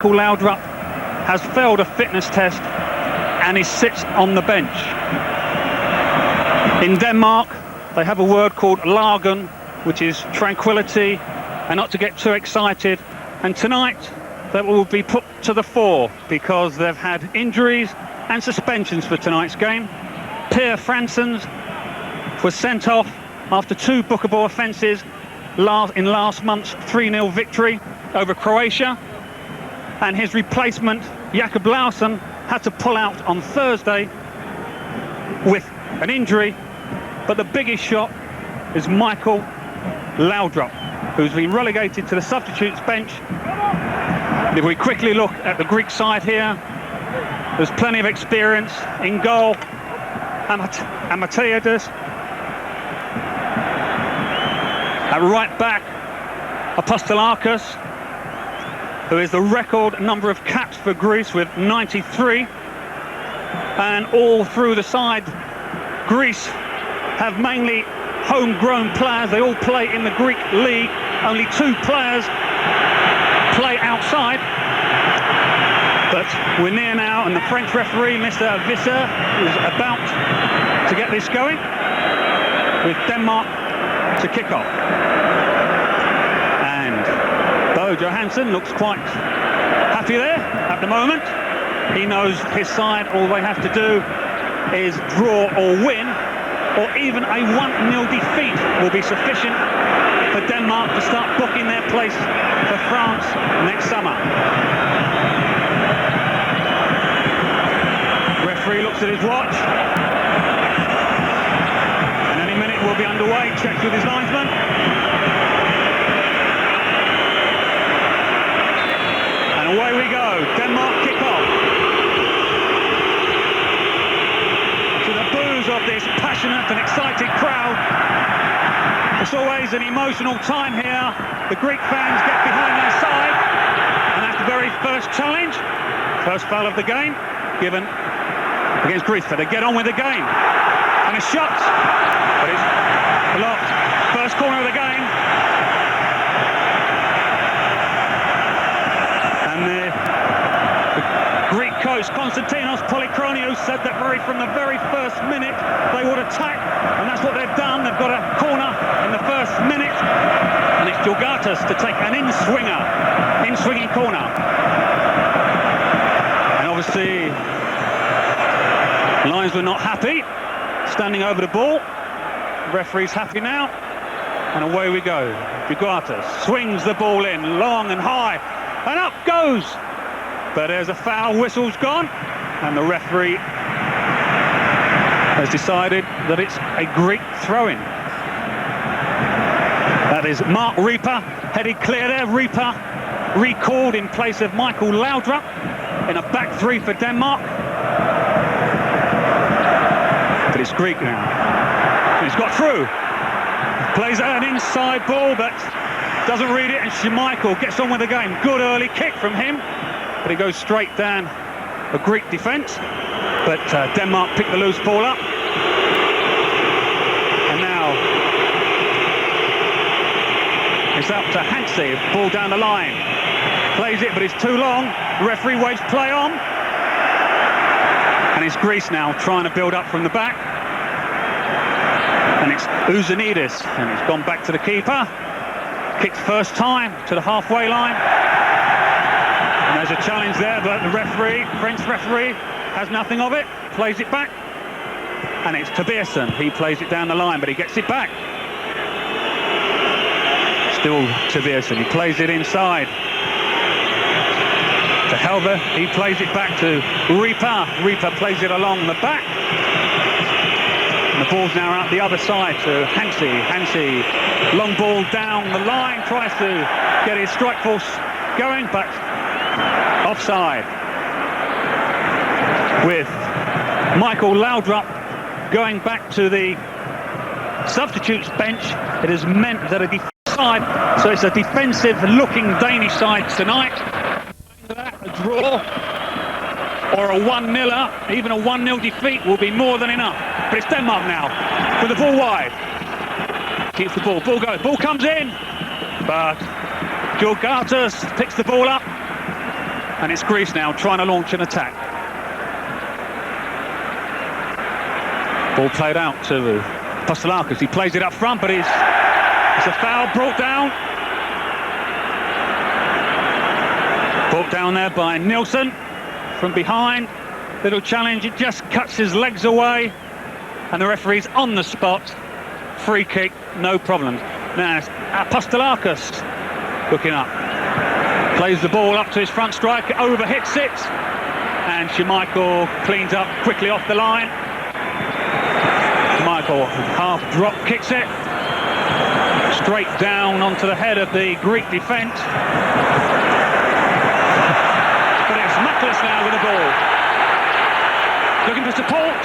Michael Laudrup has failed a fitness test and he sits on the bench. In Denmark, they have a word called lagen, which is tranquility and not to get too excited. And tonight, that will be put to the fore because they've had injuries and suspensions for tonight's game. Per Franssons was sent off after 2 bookable offences in last month's 3-0 victory over Croatia, and his replacement Jakob Laursen had to pull out on Thursday with an injury. But the biggest shock is Michael Laudrup, who's been relegated to the substitutes bench. If we quickly look at the Greek side here, there's plenty of experience in goal. Amateides. At right back, Apostolakis, who is the record number of caps for Greece with 93. And all through the side, Greece have mainly homegrown players. They all play in the Greek league. Only 2 players play outside. But we're near now, and the French referee, Mr. Visser, is about to get this going with Denmark to kick off. And Bo Johansson looks quite happy there at the moment. He knows his side, all they have to do is draw or win, or even a 1-0 defeat will be sufficient for Denmark to start booking their place for France next summer. Referee looks at his watch, and any minute we'll be underway. Checks with his linesman. And away we go. Denmark kick off. To the boos of this passionate and excited crowd. It's always an emotional time here. The Greek fans get behind their side, and that's the very first challenge. First foul of the game given against Greece, but they get on with the game. And a shot, but it's blocked. First corner of the game. And the Greek coach, Konstantinos Polychroniou, said that from the very first minute they would attack, and that's what they've done. They've got a corner in the first minute, and it's Georgatos to take an in-swinging corner. And obviously, Lions were not happy, standing over the ball. The referee's happy now, and away we go. Georgatos swings the ball in, long and high, and up goes. But there's a foul, whistle's gone, and the referee has decided that it's a Greek throw-in. That is Mark Rieper, headed clear there. Rieper recalled in place of Michael Laudrup in a back 3 for Denmark. But it's Greek now. He's got through. Plays an inside ball, but doesn't read it, and Schmeichel gets on with the game. Good early kick from him, but it goes straight down a Greek defence. But Denmark pick the loose ball up. And now it's up to Hansi. Ball down the line. Plays it, but it's too long. The referee waves play on. And it's Greece now trying to build up from the back. And it's Uzanidis, and he's gone back to the keeper. Kicked first time to the halfway line. And there's a challenge there, but the referee, French referee, has nothing of it. Plays it back. And it's Tobiasen. He plays it down the line, but he gets it back. Still Tobiasen. He plays it inside to Helver. He plays it back to Rieper. Rieper plays it along the back. And the ball's now out the other side to Hansi. Hansi, long ball down the line, tries to get his strike force going, but offside. With Michael Laudrup going back to the substitutes bench, it has meant that a defensive side, so it's a defensive-looking Danish side tonight. A draw or a 1-0, even a 1-0 defeat will be more than enough. But it's Denmark now with the ball wide. Keeps the ball. Ball goes. Ball comes in, but Georgatos picks the ball up, And it's Greece now trying to launch an attack. Ball played out to Apostolakis. He plays it up front, but it's a foul brought down. Brought down there by Nilsson from behind. Little challenge, it just cuts his legs away. And the referee's on the spot. Free kick, no problems. Now it's Apostolakis looking up. Plays the ball up to his front striker, overhits it. And Schmeichel cleans up quickly off the line. Schmeichel half drop kicks it. Straight down onto the head of the Greek defence. But it's Maklis now with the ball. Looking for support.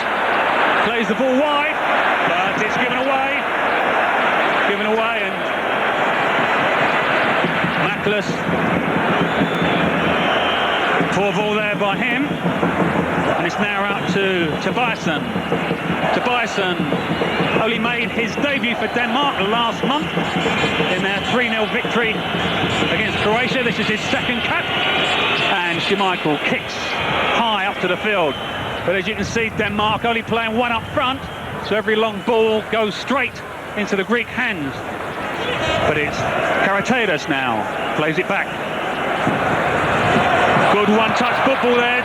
Plays the ball wide, but it's given away. Given away, and Maklis. Poor ball there by him. And it's now out to Tobiasen. Tobiasen only made his debut for Denmark last month in their 3-0 victory against Croatia. This is his second cap. And Schmeichel kicks high up to the field. But as you can see, Denmark only playing one up front, so every long ball goes straight into the Greek hands. But it's Karataides now, plays it back. Good one-touch football there,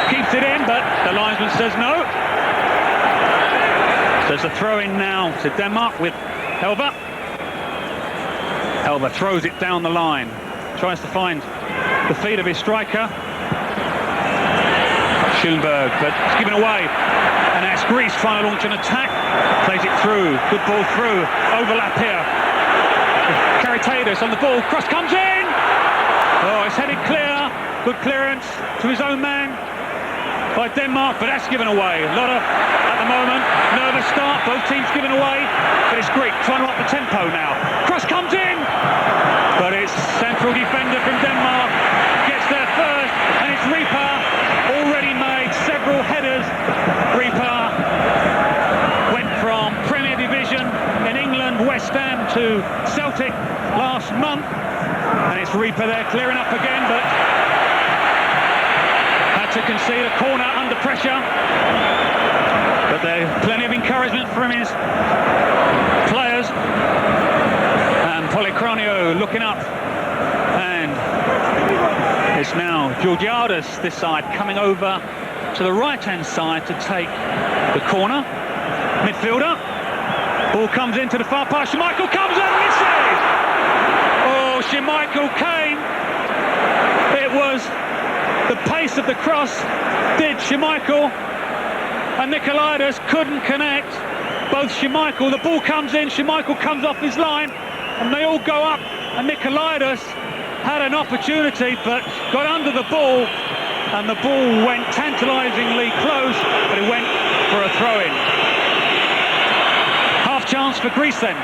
keeps it in, but the linesman says no. So it's a throw-in now to Denmark with Helver. Helver throws it down the line, tries to find the feet of his striker. Schoenberg, but it's given away. And that's Greece trying to launch an attack. Plays it through, good ball through, overlap here. Karataides on the ball, cross comes in! Oh, it's headed clear, good clearance to his own man by Denmark, but that's given away. A lot of, at the moment, nervous start, both teams given away, but it's Greek trying to up the tempo now. Cross comes in! But it's central defender from Denmark, gets there first, and it's Reaper, already made several headers. Reaper went from Premier Division in England, West Ham, to Celtic last month, and it's Reaper there clearing up again, but had to concede a corner under pressure. But there's plenty of encouragement from his players. And Polychronio looking up, and it's now Georgiades this side coming over to the right-hand side to take the corner. Midfielder. Ball comes into the far post. Schmeichel comes and misses! Oh, Schmeichel came. It was the pace of the cross did Schmeichel, and Nikolaides couldn't connect. Both Schmeichel, the ball comes in, Schmeichel comes off his line, and they all go up, and Nikolaides had an opportunity but got under the ball, and the ball went tantalisingly close, but it went for a throw-in. Half chance for Greece then.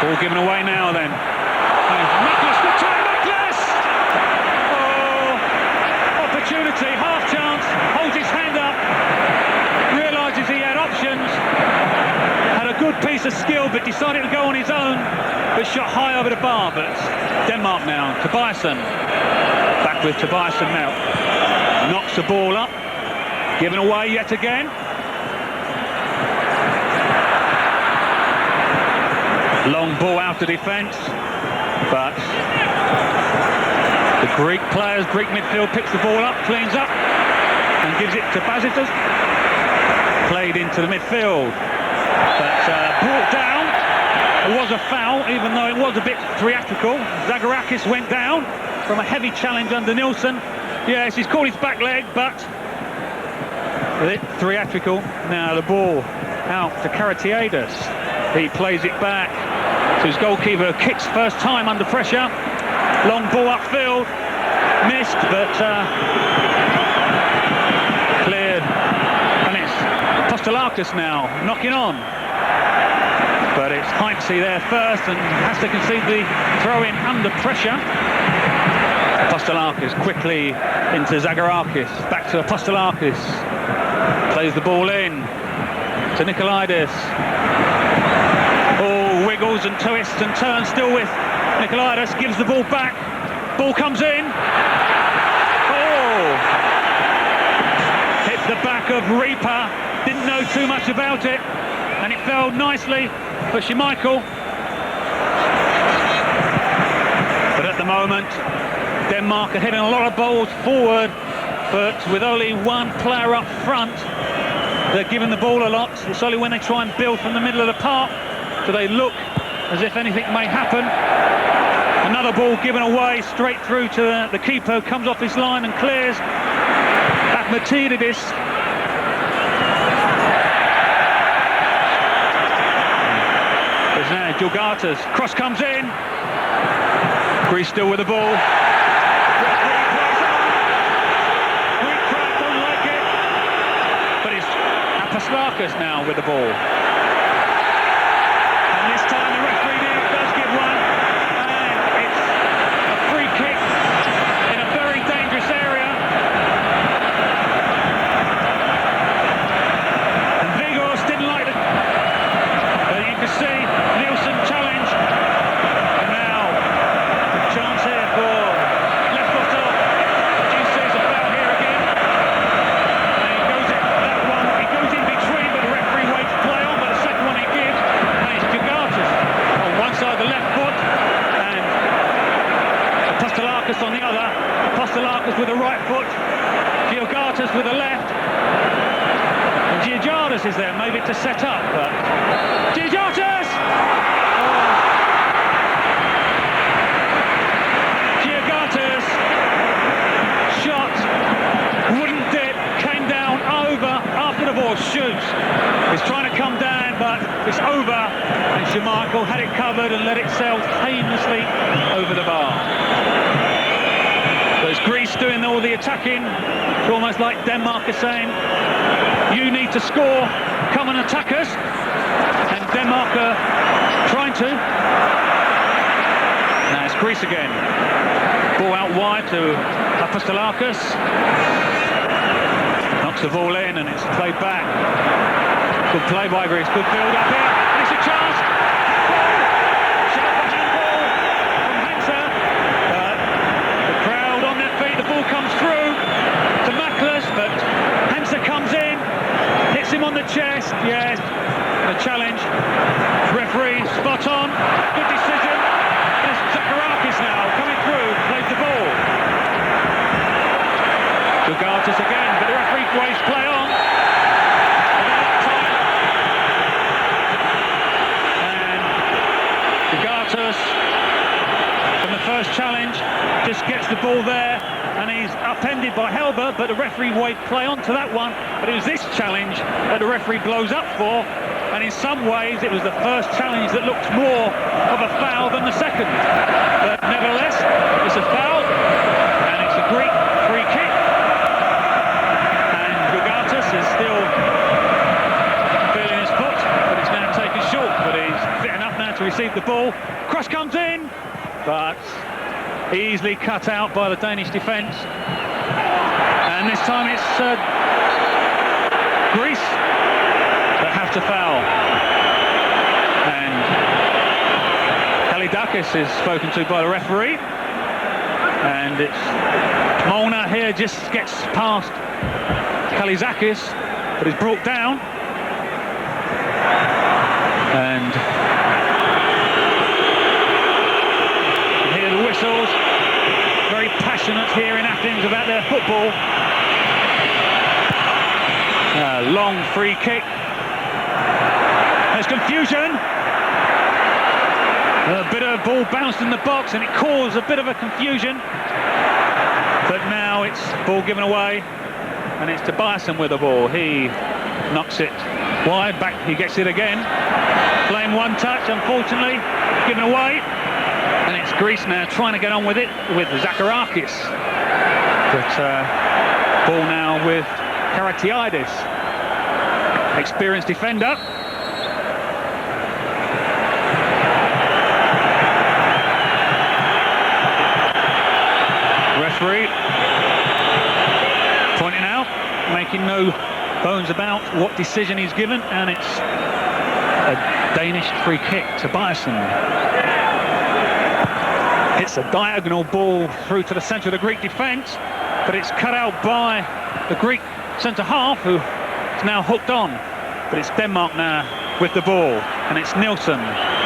Ball given away now then. Maklis, good time, Maklis! Oh, opportunity, half chance, holds his hand up, realises he had options, had a good piece of skill but decided to go on his own, but shot high over the bar. But it's Denmark now, Tobiasen, back with Tobiasen now, knocks the ball up, given away yet again. Long ball out to defence, but the Greek players, Greek midfield picks the ball up, cleans up and gives it to Bazitas. Played into the midfield, but brought down. It was a foul, even though it was a bit theatrical. Zagorakis went down from a heavy challenge under Nilsson. Yes, he's caught his back leg, but a bit theatrical. Now the ball out to Karataides. He plays it back. So his goalkeeper kicks first time under pressure. Long ball upfield, missed, but cleared. And it's Apostolakis now knocking on. But it's Heinze there first and has to concede the throw-in under pressure. Apostolakis quickly into Zagorakis. Back to Apostolakis. Plays the ball in to Nikolaides. Oh, wiggles wriggles and twists and turns, still with Nikolaidis, gives the ball back. Ball comes in. Oh! Hit the back of Reaper. Didn't know too much about it, and it fell nicely for Schmeichel. But at the moment, Denmark are hitting a lot of balls forward, but with only one player up front, they're giving the ball a lot. It's only when they try and build from the middle of the park do they look as if anything may happen. Another ball given away straight through to the keeper, comes off his line and clears. Partido. There's now Gilgatas. Cross comes in. Greece still with the ball. Greek crowd don't like it. But it's Apostolakis now with the ball. And this time the referee does give one. And it's a free kick in a very dangerous area. And Vigos didn't like it. But you can see Nielsen challenge. And now, chance here for left foot off. Jesus, a foul here again. And he goes in, that one, he goes in between, but the referee waits to play on, but the second one he gives, and it's Gilgatas on one side of the left foot, and Apostolakis on the other. Apostolakis with the right foot, Gilgatas with the left. And Georgiades is there, maybe to set up, but Georgiades! Georgiades shot, wouldn't dip, came down over after the ball shoots. It's trying to come down, but it's over, and Schmeichel had it covered and let it sail painlessly over the bar. So it's Greece doing all the attacking. It's almost like Denmark is saying, you need to score, come and attack us. And Denmark are trying to. Now it's Greece again. Ball out wide to Apostolakis. Knocks the ball in and it's played back. Good play by Greece, good build up here. And it's a chance. Sharp handball from Hansa. The crowd on their feet, the ball comes through to Maklas, but Hansa comes in, hits him on the chest. Yes, the challenge. Referee spot on. Good decision. There's Zakarakis now coming through, plays the ball. Gilgatas again, but the referee waves play on. And Gilgatas, from the first challenge, just gets the ball there, and he's upended by Helber, but the referee waved play on to that one. But it was this challenge that the referee blows up for, and in some ways it was the first challenge that looked more of a foul than the second. But nevertheless, it's a foul, and it's a Greek free kick. And Gilgatas is still feeling his foot, but it's now taken short. But he's fit enough now to receive the ball. Cross comes in, but easily cut out by the Danish defence. And this time it's Greece that have to foul. And Kalidakis is spoken to by the referee. And it's Molnar here, just gets past Kalizakis, but is brought down. And whistles, very passionate here in Athens about their football. Long free kick. There's confusion. A bit of ball bounced in the box and it caused a bit of a confusion. But now it's ball given away and it's Tobiasen with the ball. He knocks it wide, back he gets it again. Playing one touch, unfortunately, given away. And it's Greece now trying to get on with it with Zakarakis. But ball now with Karatiadis, experienced defender. Referee pointing out, making no bones about what decision he's given, and it's a Danish free kick to Bison. It's a diagonal ball through to the centre of the Greek defence, but it's cut out by the Greek centre-half, who is now hooked on. But it's Denmark now with the ball, and it's Nielsen.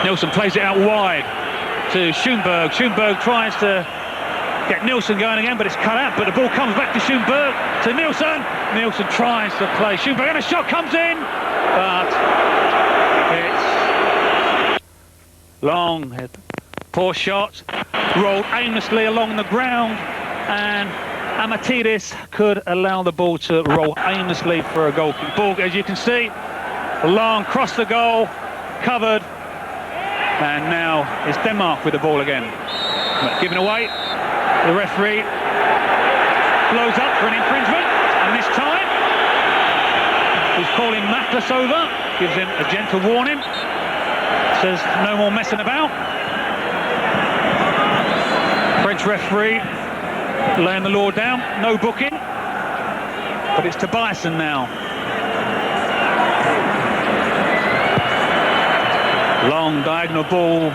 Nielsen plays it out wide to Schoenberg. Schoenberg tries to get Nielsen going again, but it's cut out. But the ball comes back to Schoenberg, to Nielsen. Nielsen tries to play Schoenberg, and a shot comes in, but it's long. Poor shot, rolled aimlessly along the ground, and Amatidis could allow the ball to roll aimlessly for a goal kick. Ball, as you can see, long cross the goal, covered, and now it's Denmark with the ball again. But given away, the referee blows up for an infringement, and this time he's calling Mathis over, gives him a gentle warning, says no more messing about. French referee laying the law down, no booking, but it's to Bison now. Long diagonal ball,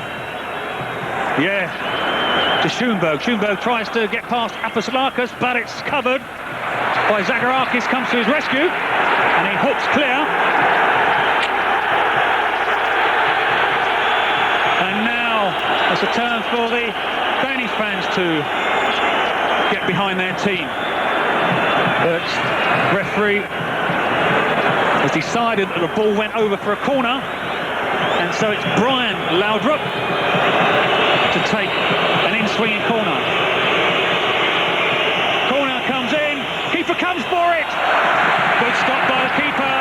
yeah, to Schoenberg. Schoenberg tries to get past Apostolakis, but it's covered by Zagorakis, comes to his rescue, and he hooks clear. And now it's a turn for the Danish fans to get behind their team. But referee has decided that the ball went over for a corner, and so it's Brian Laudrup to take an in-swinging corner. Corner comes in, keeper comes for it. Good stop by the keeper.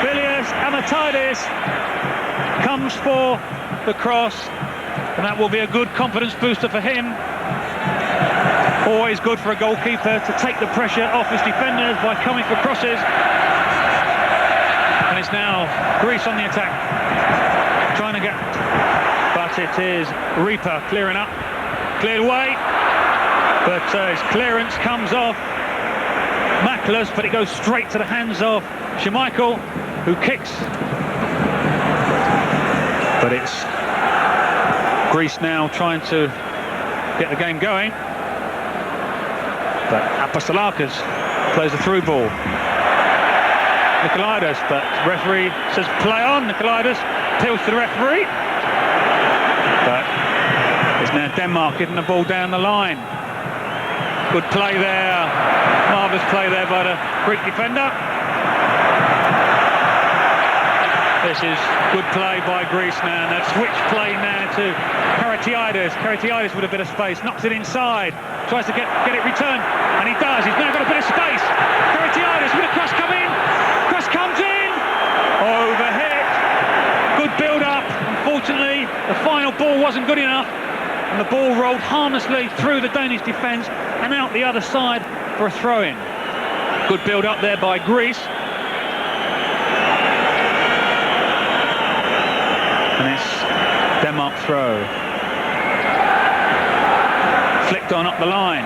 Bilias Amatidis comes for the cross, and that will be a good confidence booster for him. Always good for a goalkeeper to take the pressure off his defenders by coming for crosses. And it's now Greece on the attack, trying to get, but it is Reaper clearing up, cleared away, but his clearance comes off Maklas, but it goes straight to the hands of Schmeichel, who kicks. But it's Greece now trying to get the game going. But Apostolakis plays a through ball. Nikolaitis, but referee says play on. Nikolaitis appeals to the referee. But it's now Denmark getting the ball down the line. Good play there. Marvellous play there by the Greek defender. This is good play by Greece now, and they've switched play now to Karatiadis. Karatiadis with a bit of space, knocks it inside, tries to get it returned, and he does. He's now got a bit of space. Karatiadis with a cross coming, cross comes in, overhit. Good build-up. Unfortunately, the final ball wasn't good enough, and the ball rolled harmlessly through the Danish defence and out the other side for a throw-in. Good build-up there by Greece. And it's Denmark throw. Flicked on up the line.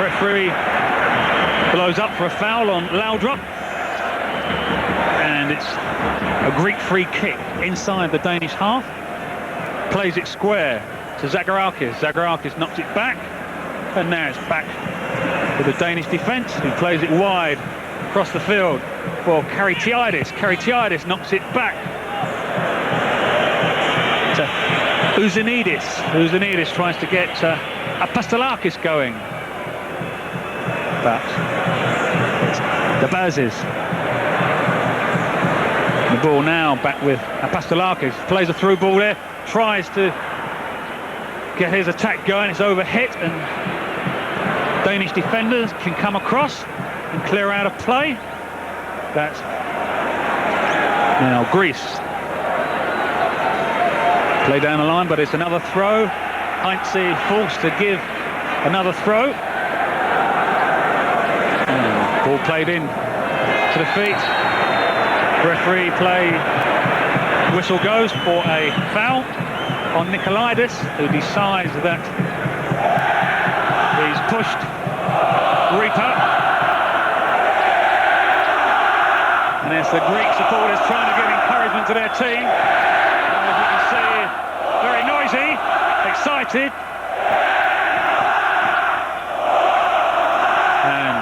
Referee blows up for a foul on Laudrup. And it's a Greek free kick inside the Danish half. Plays it square to Zagorakis. Zagorakis knocks it back. And now it's back to the Danish defence, who plays it wide across the field for Karatiadis. Karatiadis knocks it back to Uzanidis. Uzanidis tries to get Apostolakis going. But it's the Bazes. The ball now back with Apostolakis. Plays a through ball there. Tries to get his attack going. It's overhit, and Danish defenders can come across and clear out of play. That's now Greece. Play down the line, but it's another throw. Heinze forced to give another throw. And ball played in to the feet. Referee play whistle goes for a foul on Nikolaitis, who decides that he's pushed Reaper. And it's the Greek supporters trying to give encouragement to their team. And as you can see, very noisy, excited. And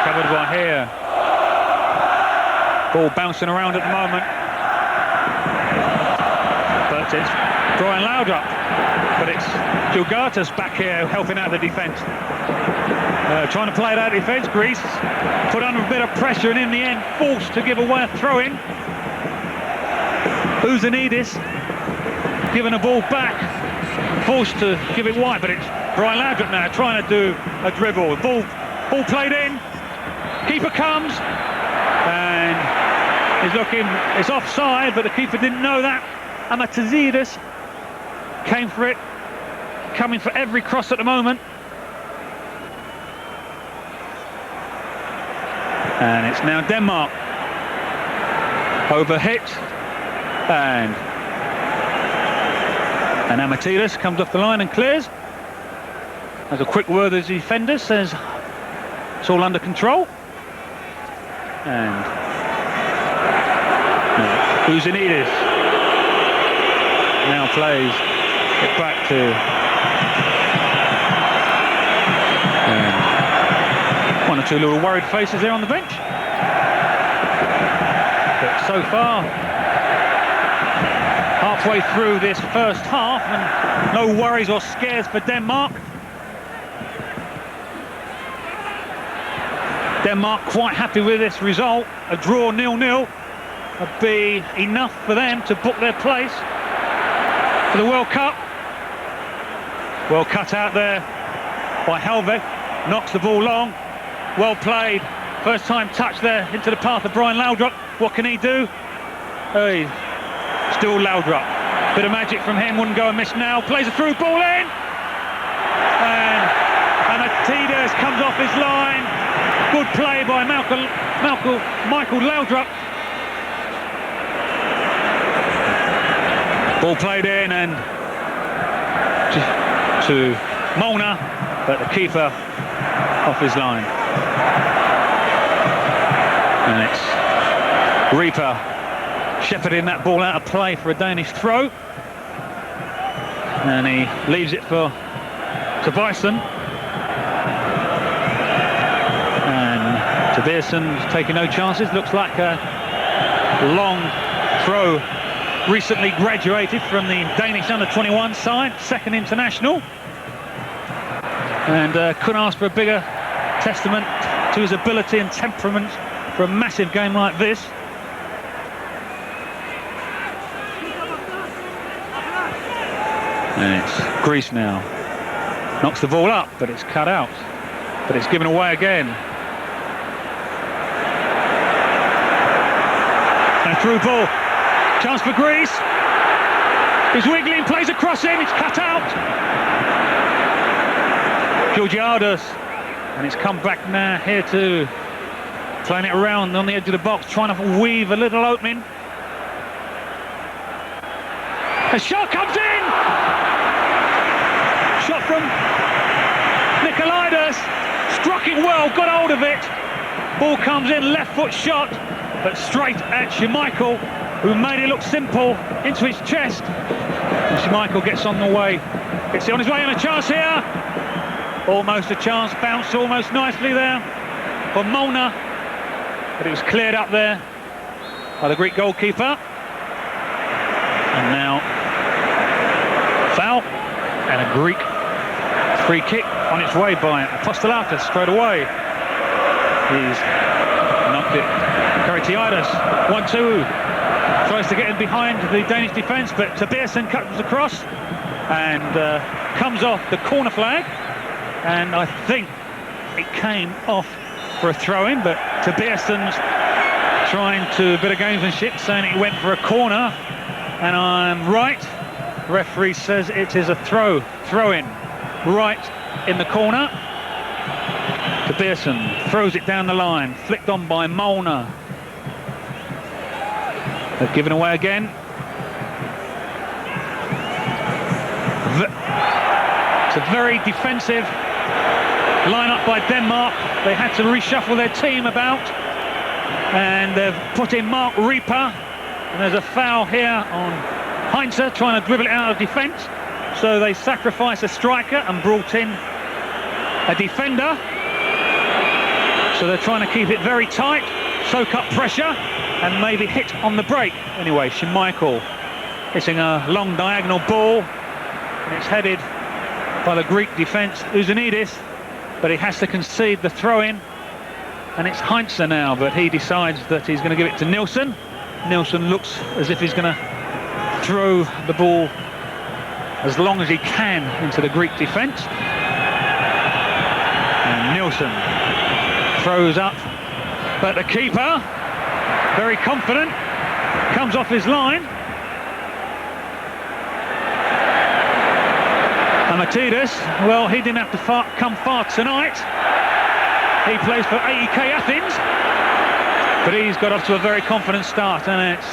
covered by hair. Ball bouncing around at the moment. But it's Brian Laudrup. But it's Gilgatas back here helping out the defence. Trying to play it out of defence. Greece put under a bit of pressure and in the end forced to give away a throw-in. Uzanidis giving the ball back, forced to give it wide, but it's Brian Laudrup now trying to do a dribble. Ball played in, keeper comes, and he's looking, it's offside, but the keeper didn't know that. Amatazidis came for it, coming for every cross at the moment. And it's now Denmark. Overhit. And Amatidis comes off the line and clears. Has a quick word with the defender, says it's all under control. And Uzanidis now plays it back to one or two little worried faces there on the bench. But so far, halfway through this first half, and no worries or scares for Denmark. Denmark quite happy with this result. A draw 0-0 would be enough for them to book their place for the World Cup. Well cut out there by Helveg, knocks the ball long. Well played, first time touch there into the path of Brian Laudrup. What can he do? Hey, still Laudrup. Bit of magic from him, wouldn't go amiss now. Plays a through ball in. And Atidas comes off his line. Good play by Michael Laudrup. Ball played in and to Molnar, but the keeper off his line. And it's Reaper shepherding that ball out of play for a Danish throw. And he leaves it for Tobiasen. And Tobiasen's taking no chances. Looks like a long throw. Recently graduated from the Danish under-21 side, second international. And couldn't ask for a bigger testament to his ability and temperament for a massive game like this. And it's Greece now. Knocks the ball up, but it's cut out. But it's given away again. And a through ball. Chance for Greece. He's wiggling, plays a cross in, it's cut out. Georgiades. And it's come back now here to playing it around on the edge of the box, trying to weave a little opening. A shot comes in! Shot from Nikolaides. Struck it well, got hold of it. Ball comes in, left foot shot, but straight at Schmeichel, who made it look simple into his chest. And Schmeichel gets on the way. Gets it on his way, and a chance here. Almost a chance, bounced almost nicely there for Molnar. But it was cleared up there by the Greek goalkeeper. And now foul and a Greek free kick on its way by Apostolatas straight away. He's knocked it. Karatiadis, 1-2. Tries to get in behind the Danish defence, but Tobiasen cuts across and comes off the corner flag. And I think it came off for a throw-in, but Tobiasen's trying to a bit of gamesmanship, saying it went for a corner. And I'm right. The referee says it is a throw-in right in the corner. Tobiasen throws it down the line, flicked on by Molnar. They've given away again. It's a very defensive line-up by Denmark. They had to reshuffle their team about. and they've put in Mark Reaper, and there's a foul here on Heinze trying to dribble it out of defence. So they sacrificed a striker and brought in a defender. So they're trying to keep it very tight, soak up pressure, and maybe hit on the break. Anyway, Schmeichel hitting a long diagonal ball, and it's headed by the Greek defence, Uzanidis, but he has to concede the throw-in, and it's Heinze now, but he decides that he's going to give it to Nilsson. Nilsson looks as if he's going to throw the ball as long as he can into the Greek defence. And Nilsson throws up, but the keeper, very confident, comes off his line. And Partido, well, he didn't have to come far tonight. He plays for AEK Athens, but he's got off to a very confident start, and it's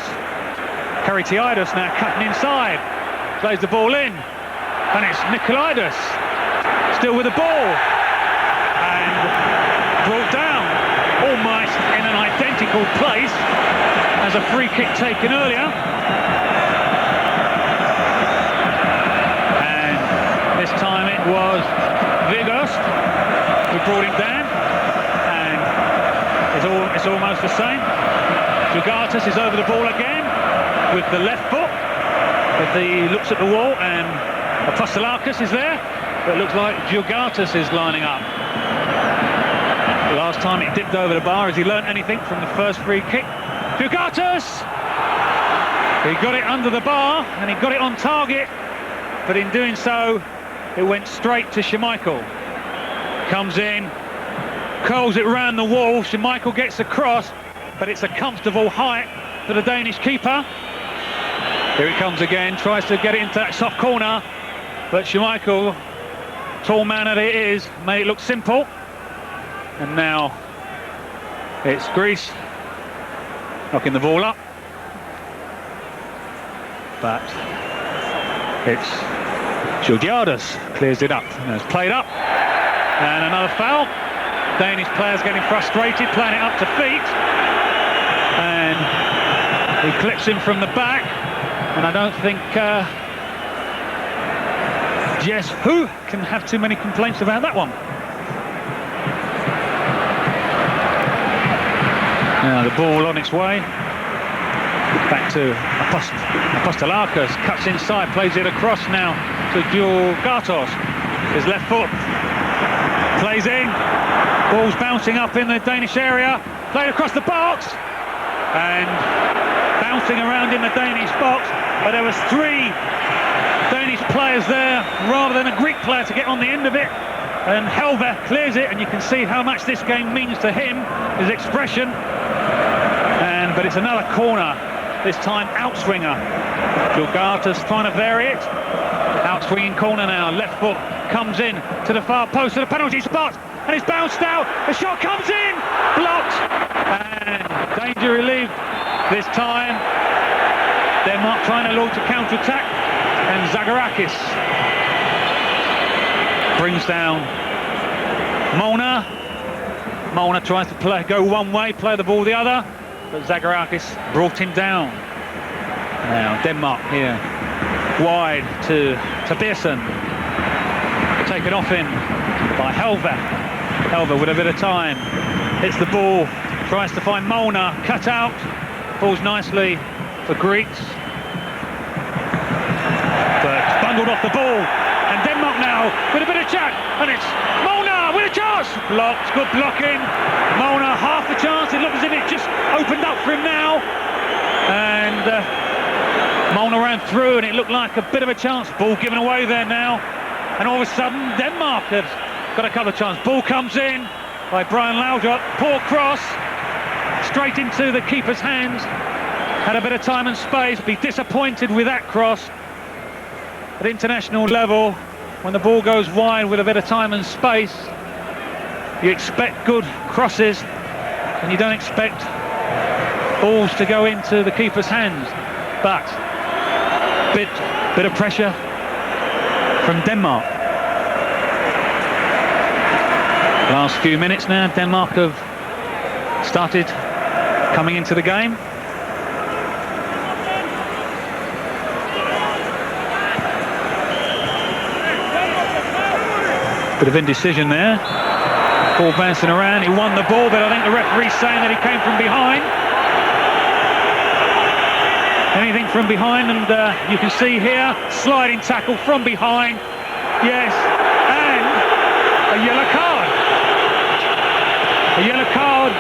Partido now cutting inside, plays the ball in, and it's Nikolaitis still with the ball, and brought down almost in an identical place as a free kick taken earlier. And this time it was Vigurst who brought him down, and it's almost the same. Jugartas is over the ball again with the left foot, but he looks at the wall, and Apostolakis is there, but it looks like Jugartas is lining up. Last time it dipped over the bar. Has he learnt anything from the first free kick? Jugartas! He got it under the bar, and he got it on target, but in doing so, it went straight to Schmeichel. Comes in, curls it round the wall. Schmeichel gets across, but it's a comfortable height for the Danish keeper. Here he comes again, tries to get it into that soft corner, but Schmeichel, tall man that it is, made it look simple. And now it's Greece knocking the ball up, but it's Georgiades clears it up, and it's played up, and another foul. Danish players getting frustrated, playing it up to feet, and he clips him from the back, and I don't think Jess Hu can have too many complaints about that one. Now the ball on its way back to Apostolakis, cuts inside, plays it across now to Georgatos. His left foot plays in, ball's bouncing up in the Danish area, played across the box, and bouncing around in the Danish box, but there was 3 Danish players there rather than a Greek player to get on the end of it, and Helve clears it, and you can see how much this game means to him, his expression. But it's another corner, this time outswinger. Georgatas trying to vary it. Outswinging corner now, left foot comes in to the far post of the penalty spot, and it's bounced out. The shot comes in, blocked, and danger relieved this time. Denmark trying to launch a counter-attack, and Zagorakis brings down Mona. Mona tries to go one way, play the ball the other, but Zagorakis brought him down. Now Denmark here, wide to Pearson, taken off him by Helve. Helve with a bit of time, hits the ball, tries to find Mona, cut out, falls nicely for Greeks, but bundled off the ball, and Denmark now with a bit of chat, and it's Mona with a chance, blocked, good blocking. Mona half a chance, it looks as if it just opened up for him now, and Mona ran through, and it looked like a bit of a chance. Ball given away there now, and all of a sudden Denmark have got a couple of chances. Ball comes in by Brian Laudrup, poor cross, straight into the keeper's hands. Had a bit of time and space, be disappointed with that cross. At international level, when the ball goes wide with a bit of time and space, you expect good crosses, and you don't expect balls to go into the keeper's hands. But bit of pressure from Denmark. Last few minutes now, Denmark have started coming into the game. Bit of indecision there. Ball bouncing around. He won the ball, but I think the referee's saying that he came from behind. Anything from behind, and you can see here, sliding tackle from behind. Yes, and a yellow card. A yellow card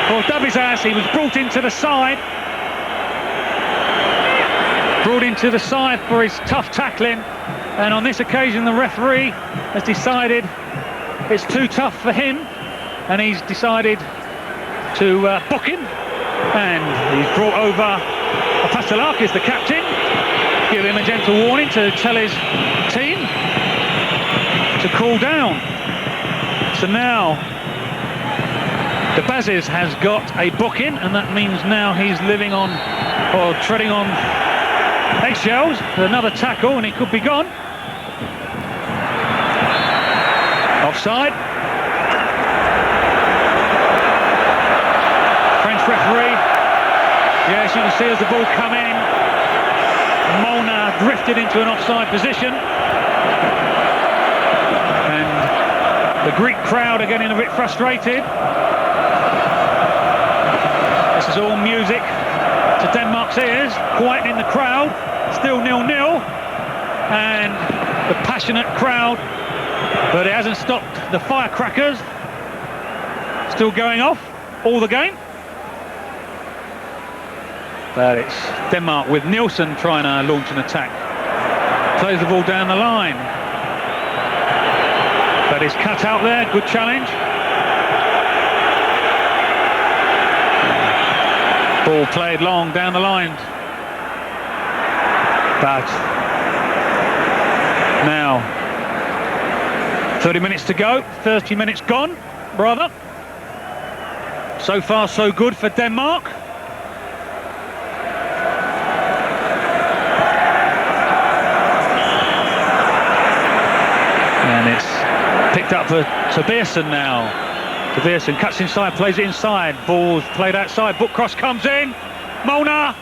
for Dabizas. He was brought into the side. Brought into the side for his tough tackling. And on this occasion, the referee has decided it's too tough for him. And he's decided to book him. And he's brought over Pastelakis, the captain, give him a gentle warning to tell his team to cool down. So now the Bazes has got a booking, and that means now he's living on, or treading on eggshells. Another tackle and he could be gone. Offside. French referee. Yes, you can see as the ball come in, Molnar drifted into an offside position. And the Greek crowd are getting a bit frustrated. This is all music to Denmark's ears, quietening the crowd. Still 0-0. And the passionate crowd, but it hasn't stopped the firecrackers. Still going off all the game. But it's Denmark with Nielsen trying to launch an attack. Plays the ball down the line. But it's cut out there, good challenge. Ball played long down the line. But now 30 minutes to go, 30 minutes gone, rather. So far so good for Denmark. And it's picked up for Tobiasen now. Tobiasen cuts inside, plays it inside. Ball's played outside. Book cross comes in. Molnar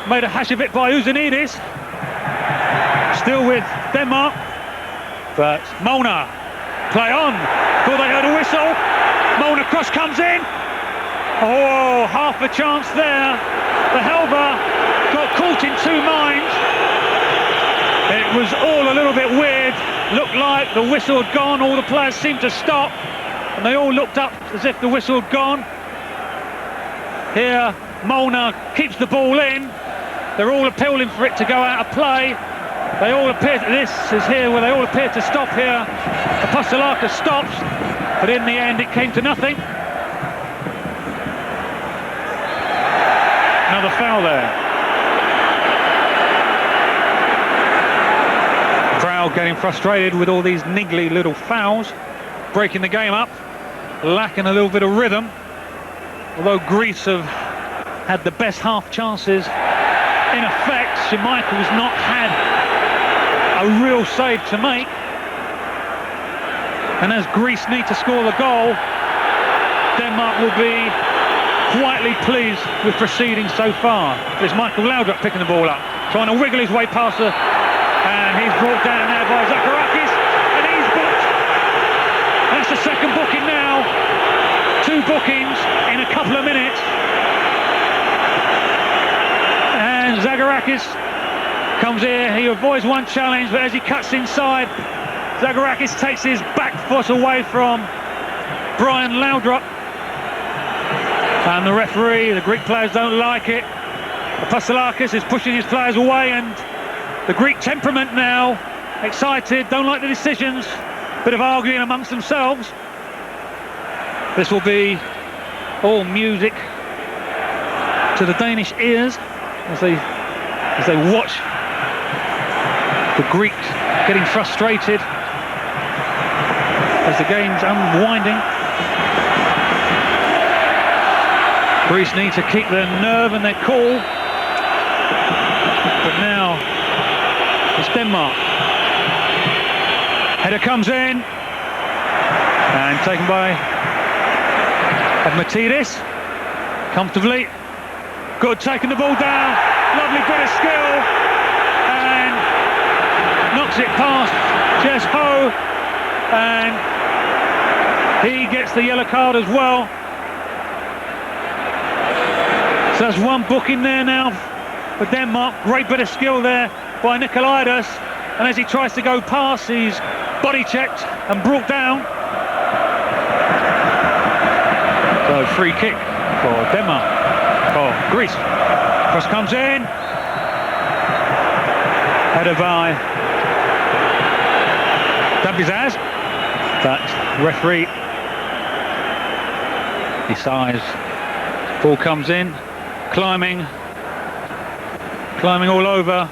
made a hash of it by Uzanidis. Still with Denmark. But Molnar, play on. Thought they heard a whistle. Molnar cross comes in. Oh, half a chance there. The Helber got caught in two minds. It was all a little bit weird. Looked like the whistle had gone. All the players seemed to stop. And they all looked up as if the whistle had gone. Here, Molnar keeps the ball in. They're all appealing for it to go out of play. They all appear, this is here where they all appear to stop here. Pastelakis stops, but in the end it came to nothing. Another foul there. Crowd getting frustrated with all these niggly little fouls, breaking the game up, lacking a little bit of rhythm. Although Greece have had the best half chances, in effect, Schmeichel's not had a real save to make. And as Greece need to score the goal, Denmark will be quietly pleased with proceedings so far. There's Michael Laudrup picking the ball up, trying to wiggle his way past the, and he's brought down there by Zacharakis, and he's booked. That's the second booking now. Two bookings in a couple of minutes. And Zacharakis comes here, he avoids one challenge, but as he cuts inside, Zacharakis takes his back foot away from Brian Laudrup. And the referee, the Greek players don't like it. Pastelakis is pushing his players away, and the Greek temperament now, excited, don't like the decisions, bit of arguing amongst themselves. This will be all music to the Danish ears as they watch the Greeks getting frustrated as the game's unwinding. Greece need to keep their nerve and their cool. But now it's Denmark. Header comes in and taken by Matidis. comfortably. Good, taking the ball down. Lovely bit of skill. And knocks it past Jess Ho. And he gets the yellow card as well. So that's one booking there now for Denmark. Great bit of skill there by Nikolaitis. And as he tries to go past, he's body checked and brought down. So free kick for Denmark. Oh, Greece. Cross comes in. Headed by Dabizaz. But referee decides. Ball comes in. Climbing all over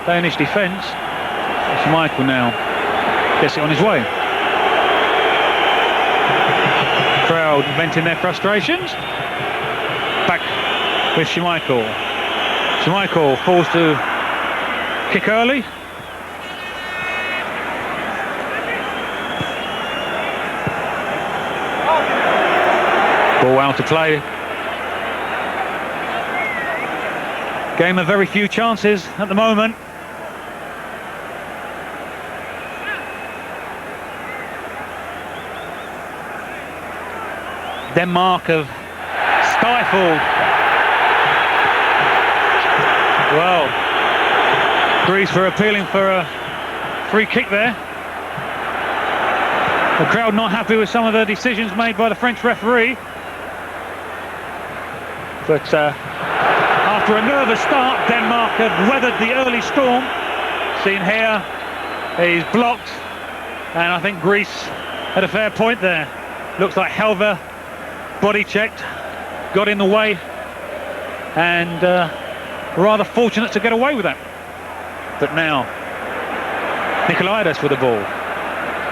Danish defence. Michael now gets it on his way. Crowd venting their frustrations. Back with Schmeichel. Schmeichel falls to kick early. Ball out to play. Game of very few chances at the moment. Denmark have stifled. Well, Greece were appealing for a free kick there. The crowd not happy with some of the decisions made by the French referee. But after a nervous start, Denmark have weathered the early storm. Seen here, he's blocked, and I think Greece had a fair point there. Looks like Helver body checked, got in the way, and rather fortunate to get away with that. But now, Nikolaitis with the ball.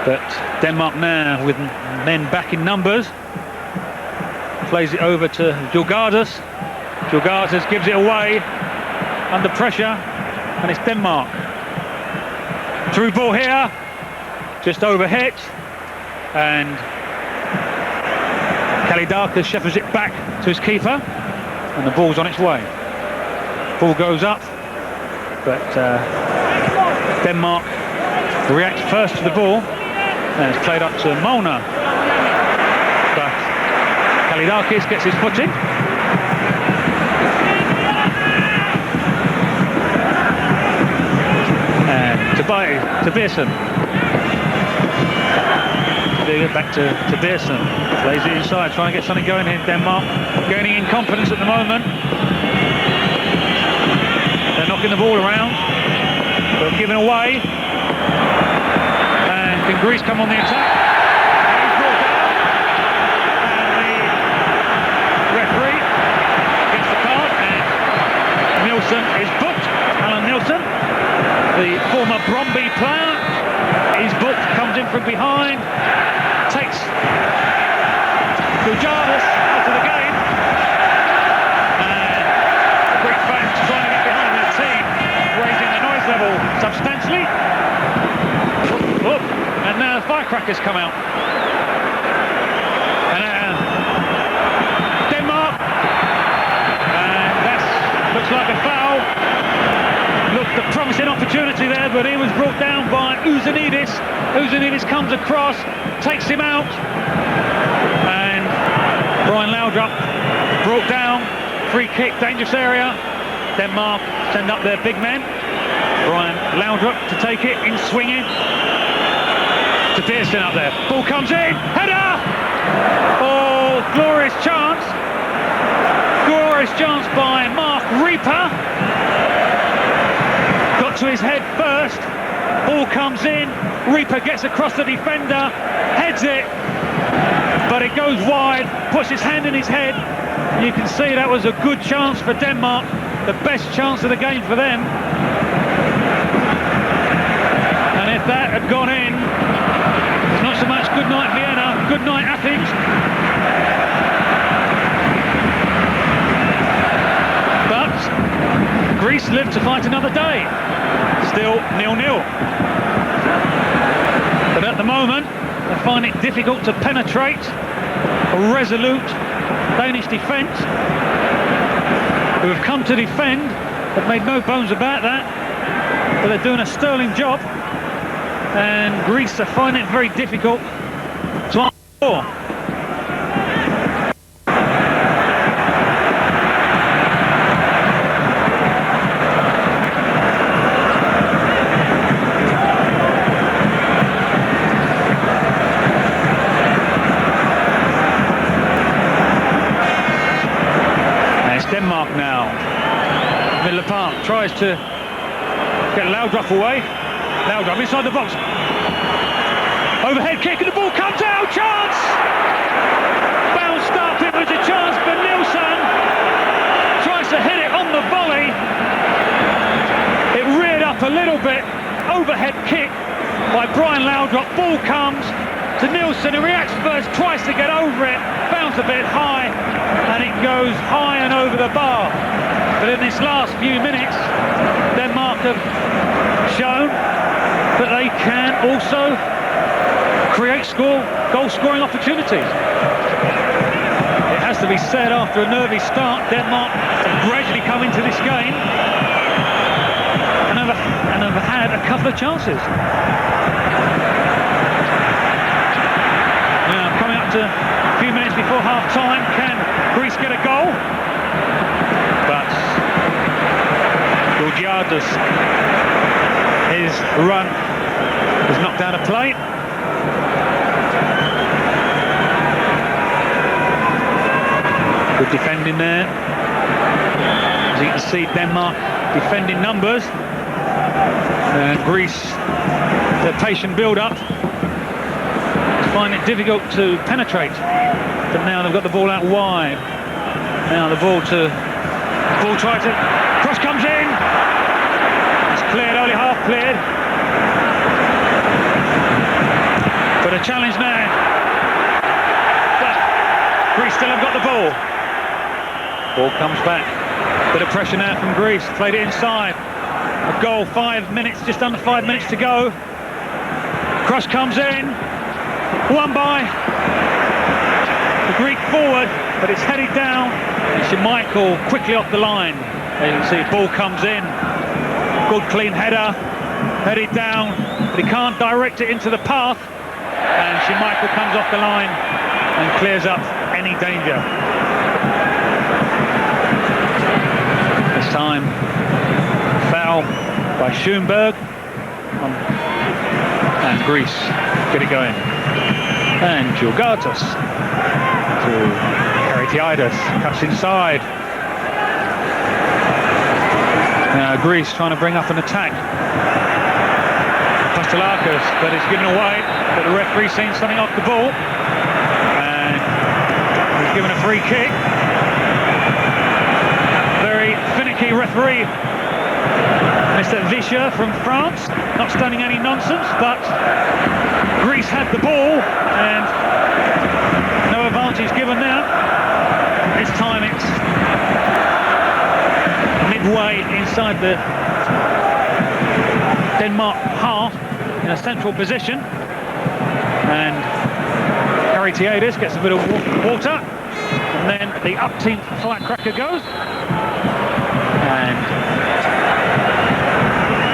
But Denmark now with men back in numbers. Plays it over to Julgardus. Julgardus gives it away under pressure, and it's Denmark. Through ball here, just overhit, and Kalidakis shepherds it back to his keeper, and the ball's on its way. Ball goes up, but Denmark reacts first to the ball, and it's played up to Molnar. But Kalidakis gets his foot in. And to Beersen. Back to Beersen. Plays it inside, trying to get something going in Denmark. Gaining in confidence at the moment. They're knocking the ball around. But giving away. And can Greece come on the attack? He's brought down. And the referee gets the card, and Nielsen is booked. Alan Nielsen, the former Brøndby player, is booked, comes in from behind, takes Julgardus out of the game, and the Greek fans trying to get behind their team, raising the noise level substantially. And now firecrackers come out. And Denmark, and that looks like a foul. Looked a promising opportunity there, but he was brought down by Uzanidis. Uzanidis comes across, takes him out, and Brian Laudrup brought down. Free kick, dangerous area. Denmark send up their big men. Brian Laudrup to take it in swinging. To Pearson up there. Ball comes in. Header! Oh, glorious chance. Glorious chance by Mark Reaper. Got to his head first. Ball comes in. Reaper gets across the defender. Heads it. But it goes wide. Puts his hand in his head. You can see that was a good chance for Denmark. The best chance of the game for them. And if that had gone in, not so much good night Vienna, good night Athens. But Greece lived to fight another day. Still 0-0. But at the moment, I find it difficult to penetrate a resolute Danish defence, who have come to defend, have made no bones about that, but they're doing a sterling job, and Greece are finding it very difficult to answer for. Denmark now, middle of the park, tries to get Laudrup away. Laudrup inside the box. Overhead kick and the ball comes out, chance! Bounced up, it was a chance for Nilsson. Tries to hit it on the volley. It reared up a little bit. Overhead kick by Brian Laudrup. Ball comes to Nilsson, who reacts first, tries to get over it, bounce a bit high, and it goes high and over the bar. But in this last few minutes, Denmark have shown that they can also create goal-scoring opportunities. It has to be said, after a nervy start, Denmark have gradually come into this game and have had a couple of chances. Now, coming up to a few minutes before half-time, can Greece get a goal? But Georgiadis, his run is knocked out of play. Good defending there. As you can see, Denmark defending numbers. And Greece, their patient build-up, find it difficult to penetrate, but now they've got the ball out wide. Now the ball tries to, cross comes in, it's cleared, only half cleared, but a challenge now, but Greece still have got the ball. Ball comes back, bit of pressure now from Greece, played it inside, a goal, 5 minutes, just under 5 minutes to go, cross comes in, won by the Greek forward, but it's headed down, and Schmeichel quickly off the line. As you can see, ball comes in, good clean header, headed down, but he can't direct it into the path, and Schmeichel comes off the line and clears up any danger. This time, foul by Schoenberg, and Greece get it going. And Georgatos to Karitiadis, cuts inside. Now Greece trying to bring up an attack. Pastelakis, but it's given away. But the referee seen something off the ball, and he's given a free kick. Very finicky referee, Mr. Vischer from France, not standing any nonsense, but Greece had the ball and no advantage given now. This time it's midway inside the Denmark half in a central position, and Karitiadis gets a bit of water, and then the up-team firecracker goes, and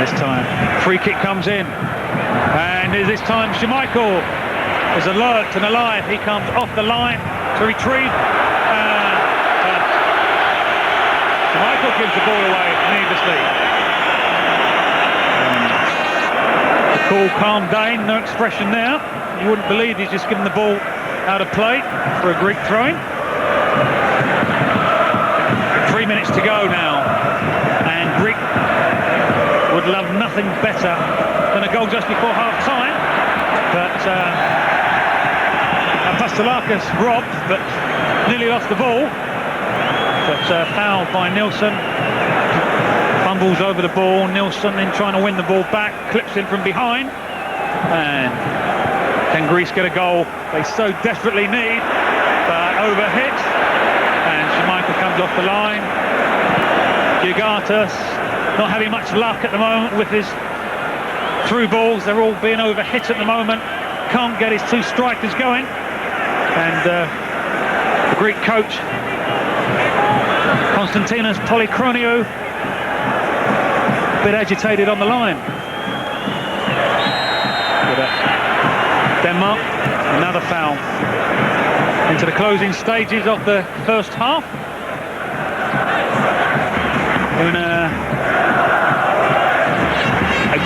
this time free kick comes in, and this time Schmeichel is alert and alive. He comes off the line to retrieve, Schmeichel gives the ball away needlessly. The cool, calm Dane, no expression there. You wouldn't believe he's just given the ball out of play for a Greek throw-in. 3 minutes to go now, and Greek would love nothing better than a goal just before half-time, but Pastelakis robbed, but nearly lost the ball. But fouled by Nilsson, fumbles over the ball. Nilsson then trying to win the ball back, clips in from behind, and can Greece get a goal they so desperately need? But overhit, and Schmeichel comes off the line. Georgatos not having much luck at the moment with his through balls. They're all being overhit at the moment. Can't get his two strikers going, and The Greek coach, Konstantinos Polychronou, a bit agitated on the line. Denmark, another foul. Into the closing stages of the first half. In a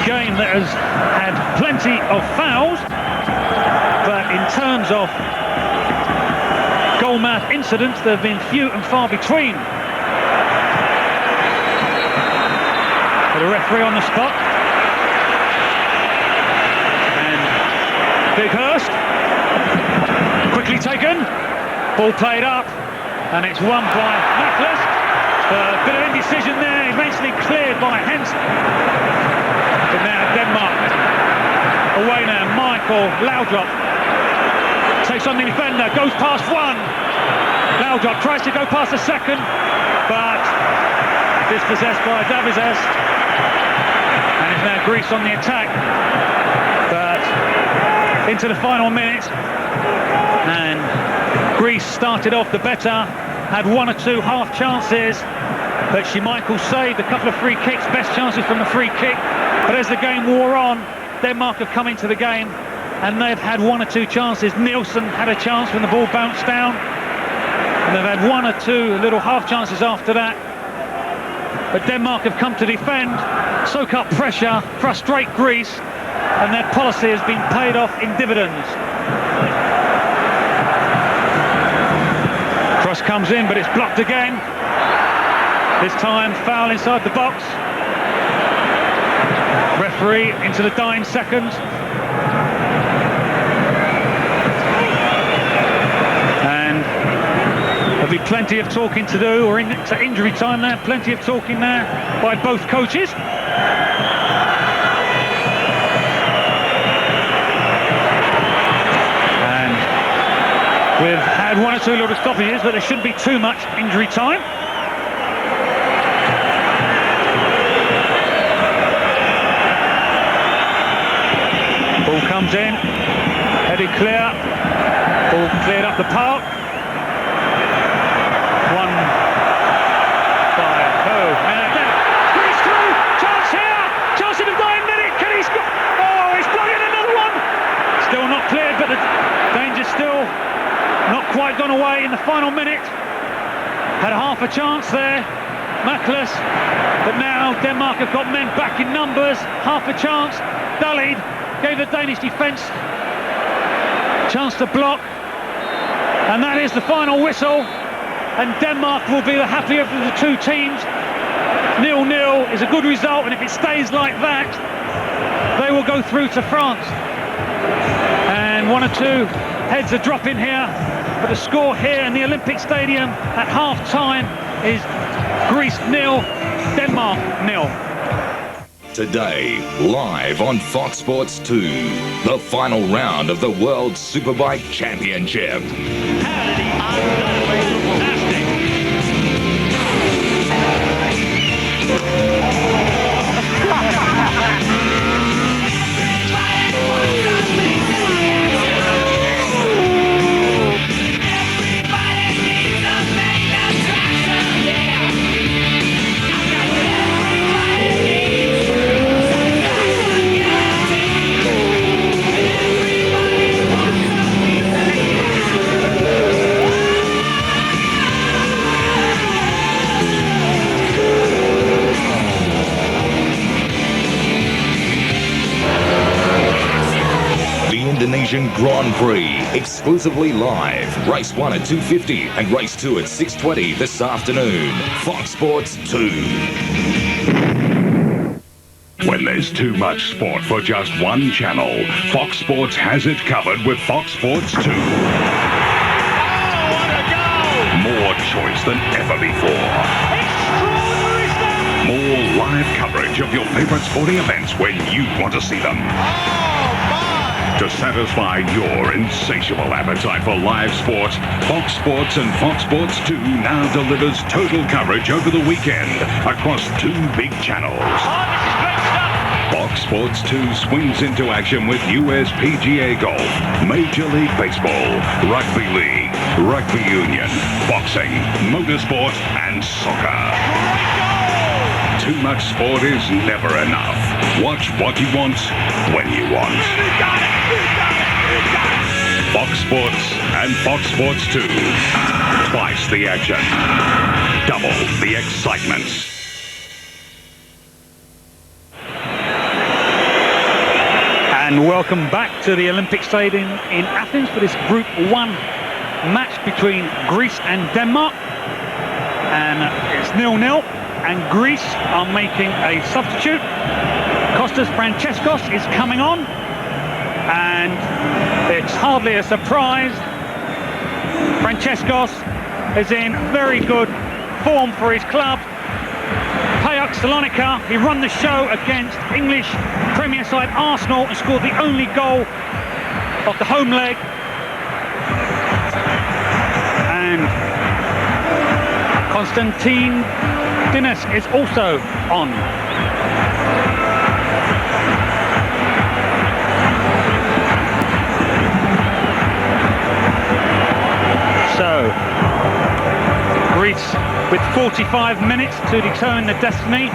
game that has had plenty of fouls, but in terms of goal-mouth incidents, there have been few and far between. The referee on the spot. And Big Hurst. Quickly taken. Ball played up. And it's won by Mackles. A bit of indecision there. Eventually cleared by Henson. But now Denmark. Away now. Michael Laudrup. Takes on the defender. Goes past one. Laudrup tries to go past the second. But dispossessed by Davizes. And it's now Greece on the attack, but into the final minutes, and Greece started off the better, had one or two half chances, but Schmeichel saved a couple of free kicks, best chances from the free kick, but as the game wore on, Denmark have come into the game, and they've had one or two chances. Nielsen had a chance when the ball bounced down, and they've had one or two little half chances after that. But Denmark have come to defend, soak up pressure, frustrate Greece, and their policy has been paid off in dividends. Cross comes in, but it's blocked again. This time, foul inside the box. Referee into the dying seconds. There'll be plenty of talking to do. We're into injury time now. Plenty of talking there by both coaches. And we've had one or two little stoppages, but there shouldn't be too much injury time. Ball comes in, headed clear. Ball cleared up the park. Greece through, chance here, chance in the dying minute, can he score? Oh, he's got in another one. Still not cleared, but the danger's still not quite gone away in the final minute. Had a half a chance there, Mackles, but now Denmark have got men back in numbers, half a chance. Dalid gave the Danish defence chance to block, and that is the final whistle. And Denmark will be the happier of the two teams. 0-0 is a good result, and if it stays like that, they will go through to France. And one or two heads are dropping here, but the score here in the Olympic Stadium at half-time is Greece 0, Denmark 0. Today, live on Fox Sports 2, the final round of the World Superbike Championship. Indonesian Grand Prix, exclusively live. Race 1 at 2:50 and race 2 at 6:20 this afternoon. Fox Sports 2. When there's too much sport for just one channel, Fox Sports has it covered with Fox Sports 2. Oh, what a goal! More choice than ever before. Extraordinary stuff! More live coverage of your favorite sporting events when you want to see them. To satisfy your insatiable appetite for live sport, Fox Sports and Fox Sports 2 now delivers total coverage over the weekend across two big channels. Oh, this is great stuff! Fox Sports 2 swings into action with US PGA Golf, Major League Baseball, Rugby League, Rugby Union, boxing, motorsport, and soccer. Too much sport is never enough. Watch what you want, when you want. Fox Sports and Fox Sports 2. Twice the action. Double the excitement. And welcome back to the Olympic Stadium in Athens for this Group 1 match between Greece and Denmark. And it's 0-0, and Greece are making a substitute. Kostas Franceskos is coming on, and it's hardly a surprise. Franceskos is in very good form for his club. PAOK Salonika, he run the show against English Premier side Arsenal and scored the only goal of the home leg. And Konstantin Dines is also on. So, Greece with 45 minutes to determine the destiny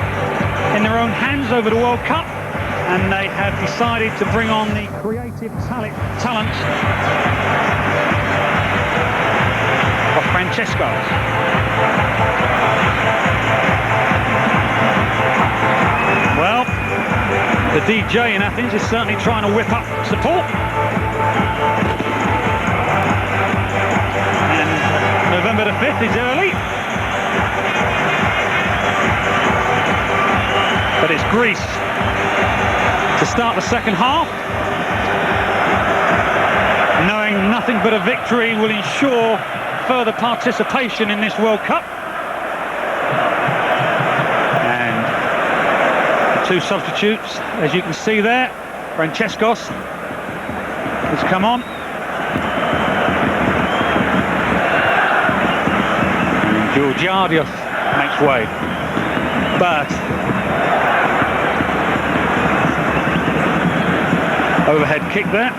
in their own hands over the World Cup, and they have decided to bring on the creative talent of Franceskos. Well, the DJ in Athens is certainly trying to whip up support. November the 5th is early, but it's Greece to start the second half, knowing nothing but a victory will ensure further participation in this World Cup. And the two substitutes, as you can see there, Franceskos has come on. Georgiadios makes way, but overhead kick there.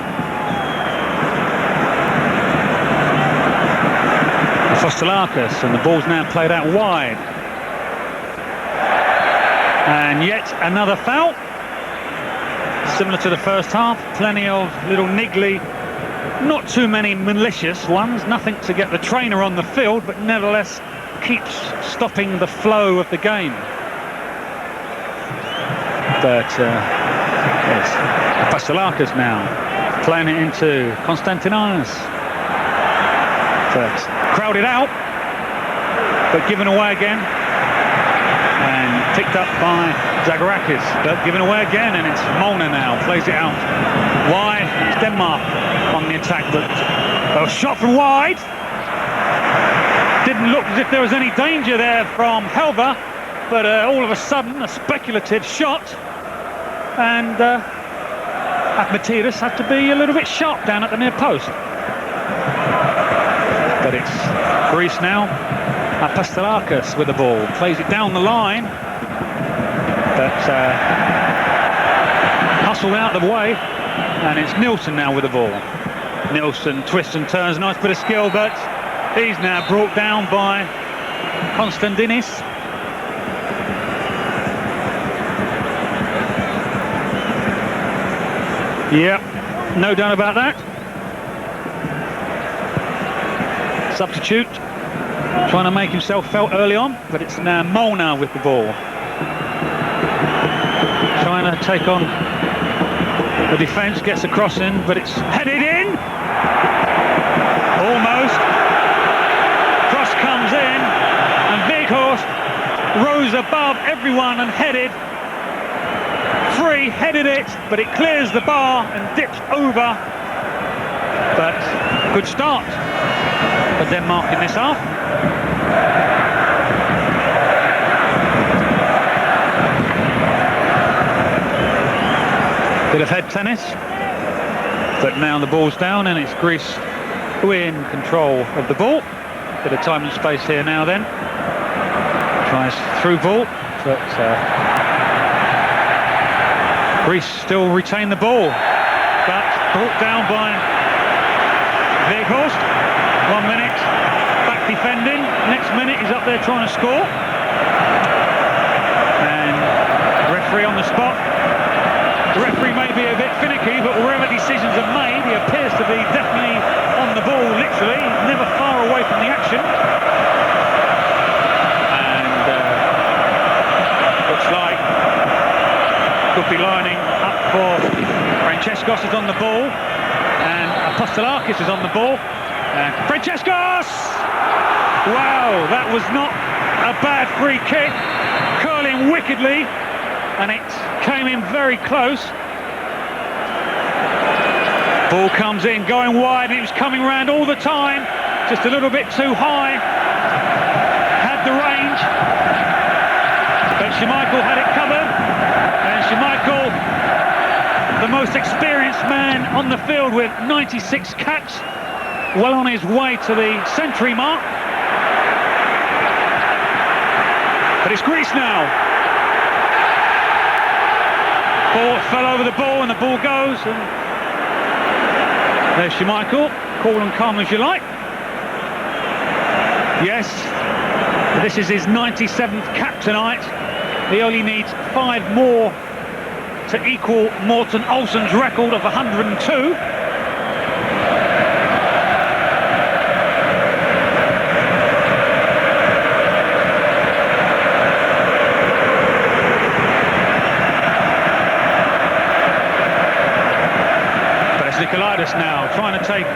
Apostolakis, and the ball's now played out wide. And yet another foul, similar to the first half. Plenty of little niggly, not too many malicious ones, nothing to get the trainer on the field, but nevertheless keeps stopping the flow of the game. But yes, Apostolakis now playing it into Konstantinos. But crowded out, but given away again, and picked up by Zagorakis, but given away again, and it's Molnar now plays it out. Why? It's Denmark on the attack, but a shot from wide. Didn't look as if there was any danger there from Helver, but all of a sudden a speculative shot, and Partido had to be a little bit sharp down at the near post. But it's Greece now. Apostolakis with the ball, plays it down the line, but hustled out of the way, and it's Nilsson now with the ball. Nilsson twists and turns, nice bit of skill, but he's now brought down by Konstantinis. Yep, no doubt about that. Substitute, trying to make himself felt early on, but it's now Molnar with the ball. Trying to take on the defence, gets a cross in, but it's headed in. Almost. Cross comes in, and Weghorst rose above everyone and headed. Free, headed it, but it clears the bar and dips over. But good start for Denmark in this half. Bit of head tennis, but now the ball's down and it's Greece who are in control of the ball. Bit of time and space here now then. Tries through ball, but Greece still retain the ball, but brought down by Weghorst. 1 minute back defending, next minute he's up there trying to score. And referee on the spot. The referee may be a bit finicky, but wherever decisions are made, he appears to be definitely on the ball, literally, never far away from the action. And looks like could be lining up for Francescos is on the ball, and Apostolakis is on the ball. And Francescos! Wow, that was not a bad free kick, curling wickedly, and it came in very close. Ball comes in, going wide, and it was coming round all the time, just a little bit too high. Had the range, but Schmeichel had it covered, and Schmeichel, the most experienced man on the field with 96 caps, well on his way to the century mark. But it's Greece now. Ball fell over the ball, and the ball goes, and there's Schmeichel, cool and calm as you like. Yes, this is his 97th cap tonight. He only needs 5 more to equal Morten Olsen's record of 102. Nicolaitis now trying to take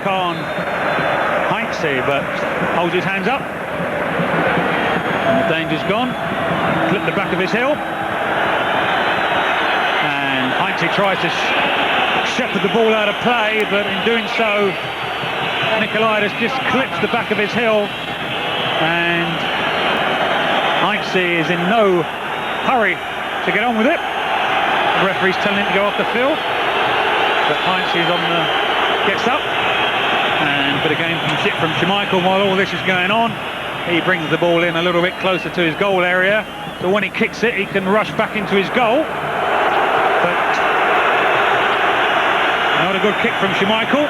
on Heinze, but holds his hands up. And the danger's gone. Clipped the back of his heel. And Heinze tries to shepherd the ball out of play, but in doing so, Nicolaitis just clips the back of his heel. And Heinze is in no hurry to get on with it. The referee's telling him to go off the field. But Heinze is gets up, and bit of gamemanship from Schmeichel while all this is going on. He brings the ball in a little bit closer to his goal area, so when he kicks it, he can rush back into his goal. But not a good kick from Schmeichel.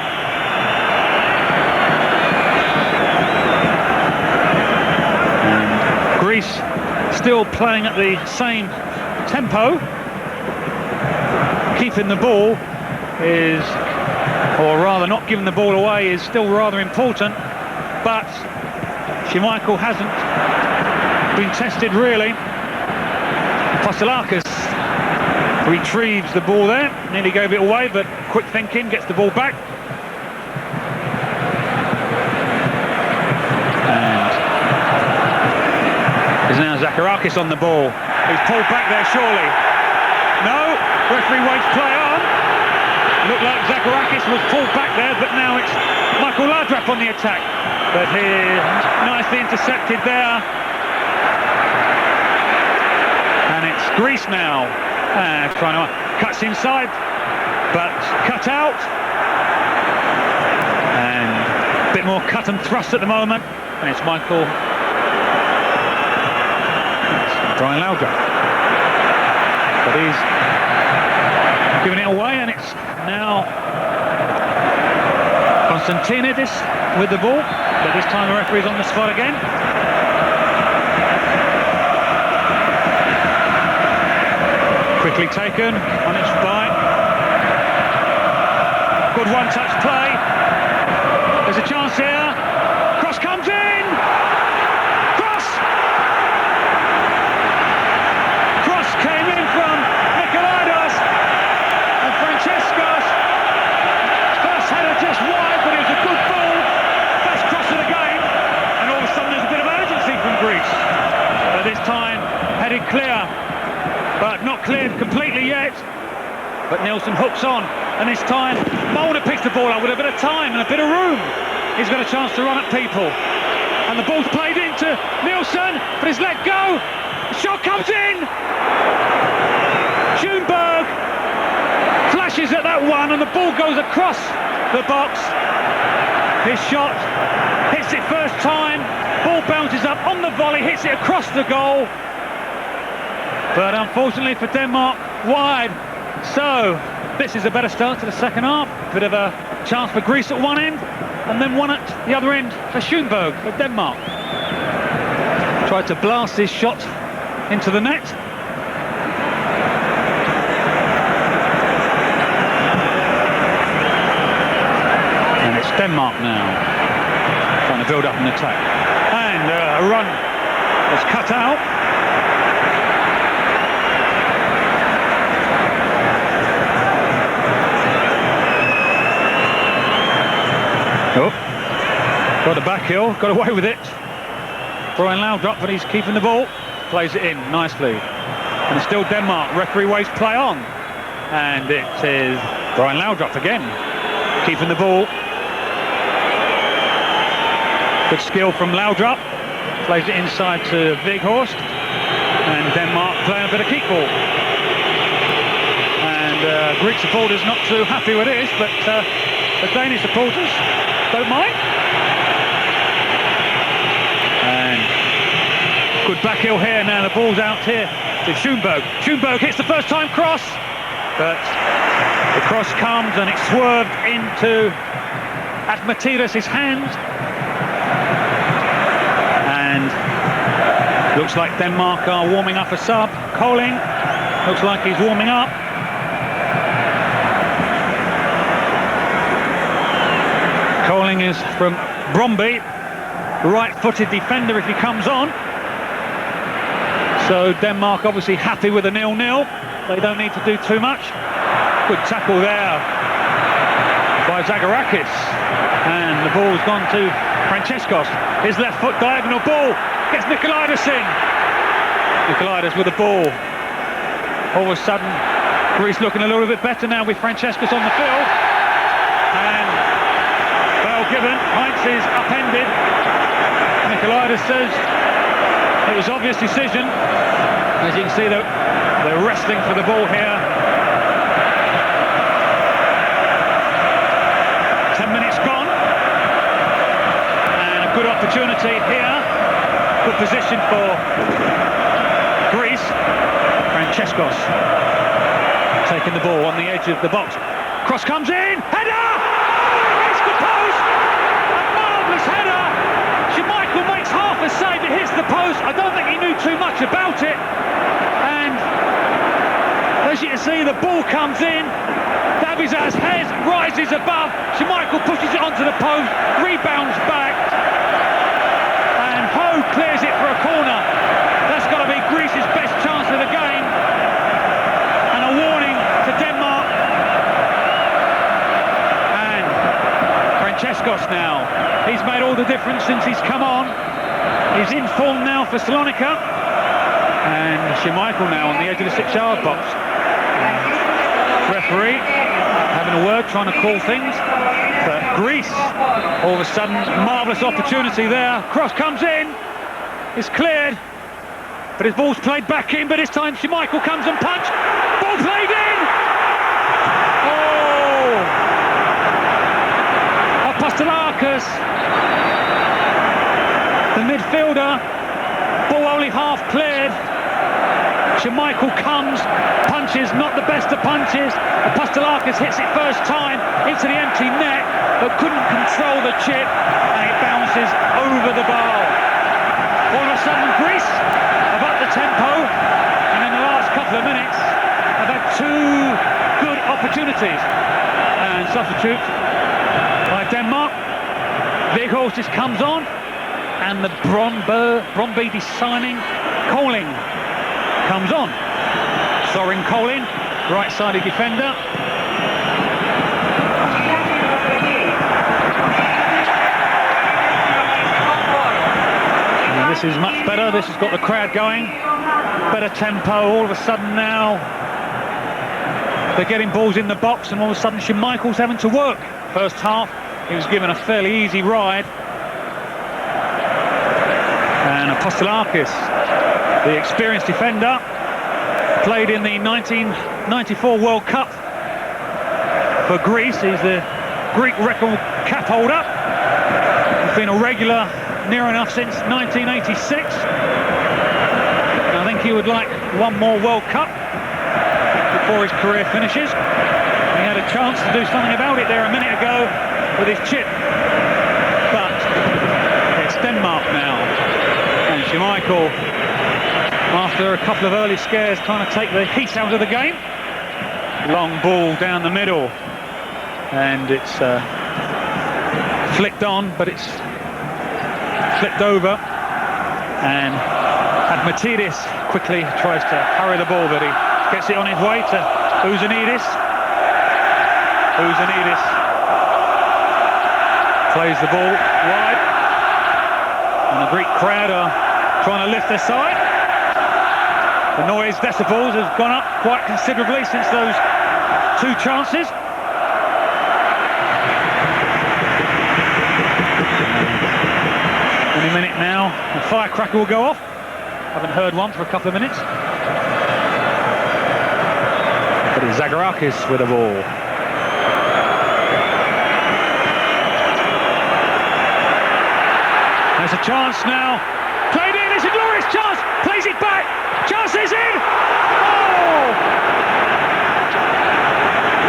And Greece still playing at the same tempo, keeping the ball is, or rather not giving the ball away, is still rather important, but Schmeichel hasn't been tested really. Apostolakis retrieves the ball there, nearly gave it away, but quick thinking, gets the ball back. And there's now Zacharakis on the ball. He's pulled back there surely. No, referee waits play on. Looked like Zacharakis was pulled back there, but now it's Michael Laudrup on the attack. But he nicely intercepted there. And it's Greece now. Trying to cuts inside, but cut out. And a bit more cut and thrust at the moment. And it's Michael. It's Brian Laudrup. But he's giving it away, and it's now Konstantinidis with the ball, but this time the referee's on the spot again. Quickly taken on its by. Good one-touch play. There's a chance here. Cross comes in. Cross came in from Nicolaitis. And Francescos first header just wide, but it was a good ball. Best cross of the game. And all of a sudden there's a bit of urgency from Greece. But this time headed clear, but not cleared completely yet. But Nilsson hooks on, and this time Molnar picks the ball up with a bit of time and a bit of room. He's got a chance to run at people. And the ball's played into Nilsson, but he's let go. The shot comes in. Schoenberg flashes at that one, and the ball goes across the box. His shot hits it first time, ball bounces up on the volley, hits it across the goal. But unfortunately for Denmark, wide. So, this is a better start to the second half. Bit of a chance for Greece at one end, and then one at the other end for Schoenberg of Denmark. Tried to blast his shot into the net. And it's Denmark now, trying to build up an attack. And a run was cut out. Oh, got a back heel, got away with it. Brian Laudrup, but he's keeping the ball. Plays it in nicely. And it's still Denmark. Referee waves play on. And it is Brian Laudrup again, keeping the ball. Good skill from Laudrup. Plays it inside to Weghorst. And Denmark playing a bit of keep ball. And Greek supporters not too happy with this, but the Danish supporters don't mind. And good back heel here now. The ball's out here to Schoenberg. Schoenberg hits the first time cross, but the cross comes and it's swerved into Admetiras' hand. And looks like Denmark are warming up a sub. Koling looks like he's warming up. Koling is from Brøndby, right-footed defender if he comes on. So Denmark obviously happy with a 0-0. They don't need to do too much. Good tackle there by Zagorakis. And the ball's gone to Francescos. His left foot diagonal ball gets Nikolaidis in. Nikolaidis with the ball. All of a sudden, Greece looking a little bit better now with Francescos on the field. And given, Heinz is upended. Nikolaidis says it was obvious decision. As you can see, they're wrestling for the ball here. 10 minutes gone. And a good opportunity here. Good position for Greece. Francescos taking the ball on the edge of the box. Cross comes in, header! Header. Schmeichel makes half a save, it hits the post. I don't think he knew too much about it. And as you can see, the ball comes in. Daviz's head rises above. Schmeichel pushes it onto the post, rebounds back. And Ho clears it for a corner. That's got to be Greece's best chance of the game. And a warning to Denmark. And Francescos now. He's made all the difference since he's come on. He's in form now for Salonika. And Schmeichel now on the edge of the 6-yard box. Referee having a word, trying to call things. But Greece, all of a sudden, marvellous opportunity there. Cross comes in. It's cleared. But his ball's played back in. But this time Schmeichel comes and punch. Ball played in. Oh! Apostolakis. The midfielder, ball only half cleared. Schmeichel comes, punches, not the best of punches. Apostolakis hits it first time into the empty net, but couldn't control the chip, and it bounces over the bar. All of a sudden, Greece have upped the tempo, and in the last couple of minutes, have had two good opportunities. And substitute by Denmark. Weghorst just comes on. And the Brøndby signing, Koling, comes on. Soren Koling, right-sided defender. And this is much better. This has got the crowd going. Better tempo. All of a sudden now, they're getting balls in the box, and all of a sudden Schmeichel's having to work. First half, he was given a fairly easy ride. And Apostolakis, the experienced defender, played in the 1994 World Cup for Greece. He's the Greek record cap holder. He's been a regular near enough since 1986. And I think he would like one more World Cup. before his career finishes. He had a chance to do something about it there a minute ago with his chip. But it's Denmark now. And Schmeichel, after a couple of early scares, trying to take the heat out of the game. Long ball down the middle. And it's flicked on, but it's flipped over. And Partido quickly tries to hurry the ball, but he gets it on his way to Uzanidis. Uzanidis plays the ball wide, and the Greek crowd are trying to lift their side. The noise decibels has gone up quite considerably since those two chances. Any minute now, the firecracker will go off. Haven't heard one for a couple of minutes. But it's Zagorakis with the ball. There's a chance now. Played in, it's a glorious chance. Plays it back. Chance is in. Oh!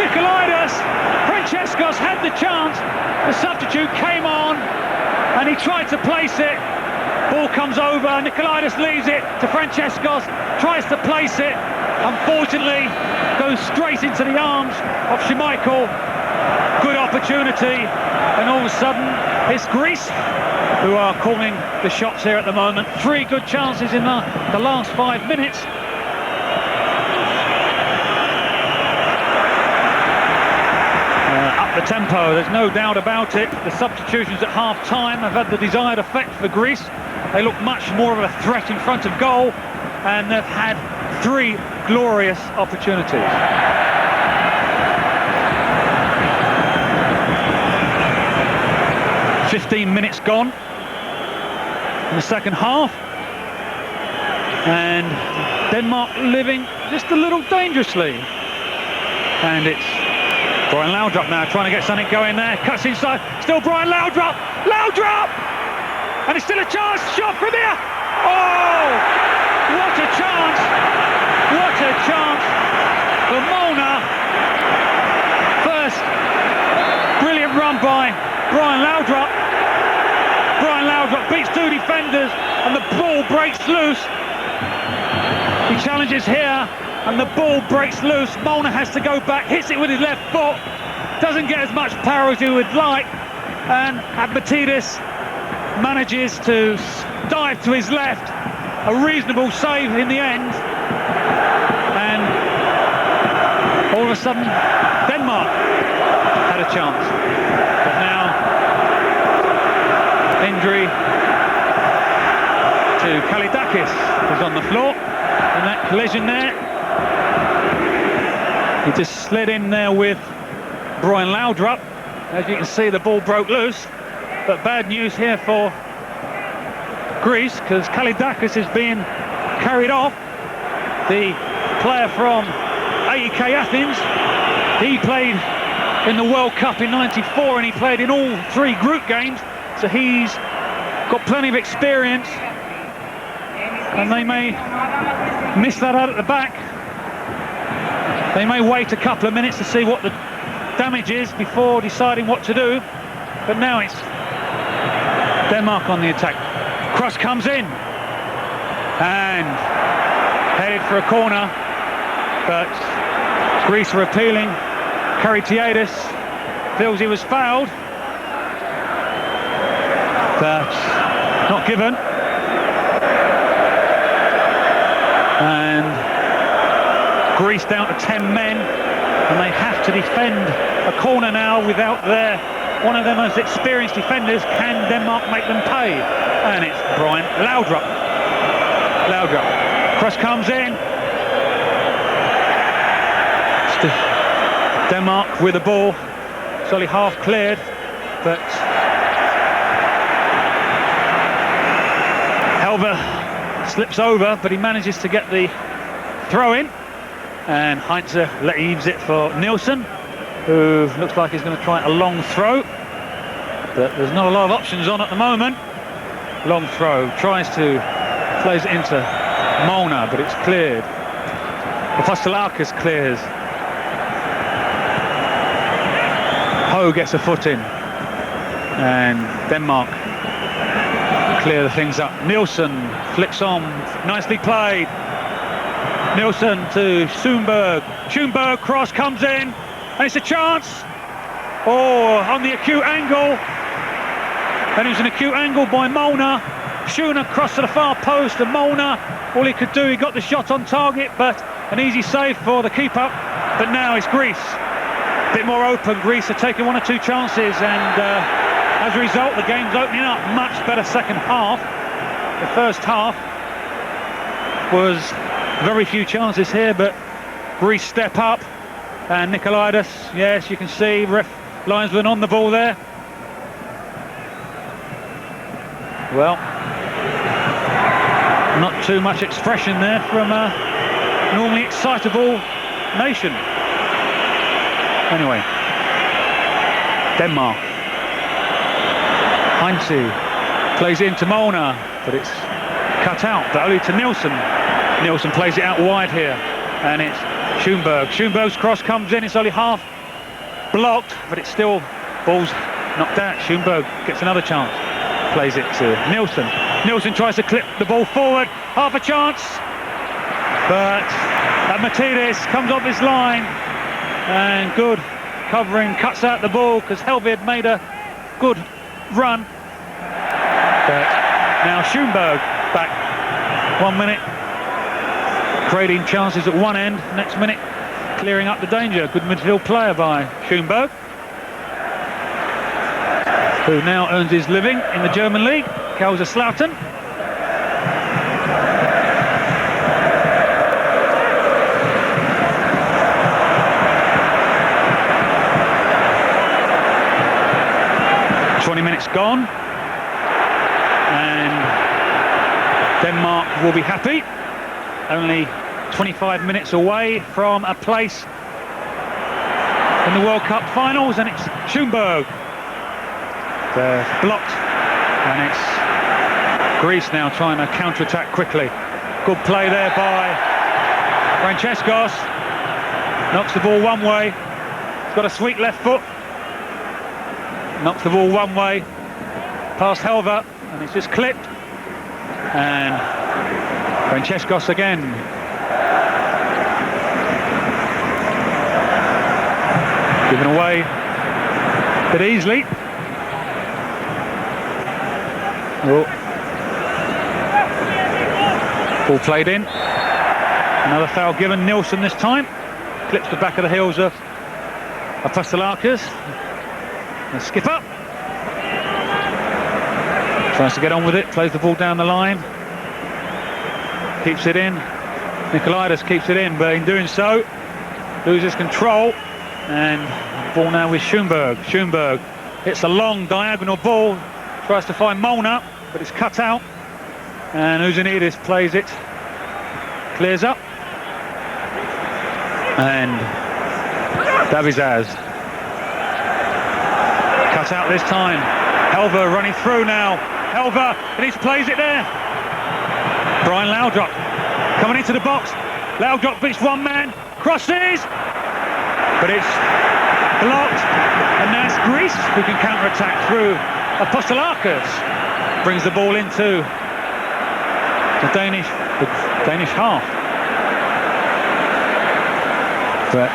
Nikolaitis. Francescos had the chance. The substitute came on and he tried to place it. Ball comes over. Nikolaitis leaves it to Francescos. Tries to place it. Unfortunately, goes straight into the arms of Schmeichel. Good opportunity. And all of a sudden, it's Greece who are calling the shots here at the moment. 3 good chances in the last 5 minutes. Up the tempo, there's no doubt about it. The substitutions at half-time have had the desired effect for Greece. They look much more of a threat in front of goal, and they've had 3 glorious opportunities. "15 minutes gone in the second half, and Denmark living just a little dangerously. And it's Brian Laudrup now trying to get something going there. Cuts inside, still Brian Laudrup! Laudrup! And it's still a chance, shot from here! Oh! What a chance! What a chance for Molnar. First, brilliant run by Brian Laudrup. Brian Laudrup beats 2 defenders and the ball breaks loose. He challenges here and the ball breaks loose. Molnar has to go back, hits it with his left foot. Doesn't get as much power as he would like. And Admatidis manages to dive to his left. A reasonable save in the end. And all of a sudden, Denmark had a chance. But now, injury to Kalidakis is on the floor in that collision there. He just slid in there with Brian Laudrup. As you can see, the ball broke loose. But bad news here for Greece, because Kalidakis is being carried off. The player from AEK Athens, he played in the World Cup in '94 and he played in all 3 group games, so he's got plenty of experience, and they may miss that out at the back. They may wait a couple of minutes to see what the damage is before deciding what to do, but now it's Denmark on the attack. Cross comes in and headed for a corner, but Greece are appealing. Karitiadis feels he was fouled, but not given. And Greece down to 10 men, and they have to defend a corner now without one of their most experienced defenders. Can Denmark make them pay? And it's Brian Laudrup. Laudrup. Cross comes in. Denmark with the ball. It's only half cleared, but Helver slips over, but he manages to get the throw in. And Heinze leaves it for Nielsen, who looks like he's going to try a long throw. But there's not a lot of options on at the moment. Long throw, plays it into Molnar, but it's cleared. Apostolakis clears. Ho gets a foot in. And Denmark clear the things up. Nielsen flicks on. Nicely played. Nielsen to Schoenberg. Schoenberg cross comes in. And it's a chance. Oh, on the acute angle. And it was an acute angle by Molnar. Schoener crossed to the far post, and Molnar, all he could do, he got the shot on target, but an easy save for the keeper. But now it's Greece. A bit more open. Greece are taking one or two chances, and as a result, the game's opening up. Much better second half. The first half was very few chances here, but Greece step up, and Nikolaidis, yes, you can see linesman on the ball there. Well, not too much expression there from a normally excitable nation. Anyway, Denmark. Heinze plays it into Molnar, but it's cut out, but only to Nielsen. Nielsen plays it out wide here, and it's Schoenberg. Schoenberg's cross comes in, it's only half blocked, but it's still, ball's knocked out. Schoenberg gets another chance. Plays it to Nielsen. Nielsen tries to clip the ball forward, half a chance, but Matidis comes off his line, and good covering, cuts out the ball, because Helved made a good run. But now Schoenberg back 1 minute, creating chances at one end, next minute clearing up the danger. Good midfield player by Schoenberg, who now earns his living in the German league, Kaiserslautern. Minutes gone, and Denmark will be happy. Only 25 minutes away from a place in the World Cup finals, and it's Schoenberg. They're blocked, and it's Greece now trying to counter-attack quickly. Good play there by Francescos. Knocks the ball one way. He's got a sweet left foot. Knocks the ball one way past Helvert, and it's just clipped, and Francescos again. Given away a bit easily. Oh. Ball played in. Another foul given. Nielsen this time clips the back of the heels of Apostolakis. The skipper tries to get on with it, plays the ball down the line, keeps it in. Nikolaidis keeps it in, but in doing so loses control, and the ball now with Schoenberg. Schoenberg hits a long diagonal ball, tries to find Molnar, but it's cut out, and Uzunidis plays it, clears up, and Davizaz cut out this time. Helver running through now. Helver, and he plays it there. Brian Laudrup coming into the box. Laudrup beats one man, crosses, but it's blocked. And now it's Greece who can counter-attack through Apostolakis. Brings the ball into the Danish half. But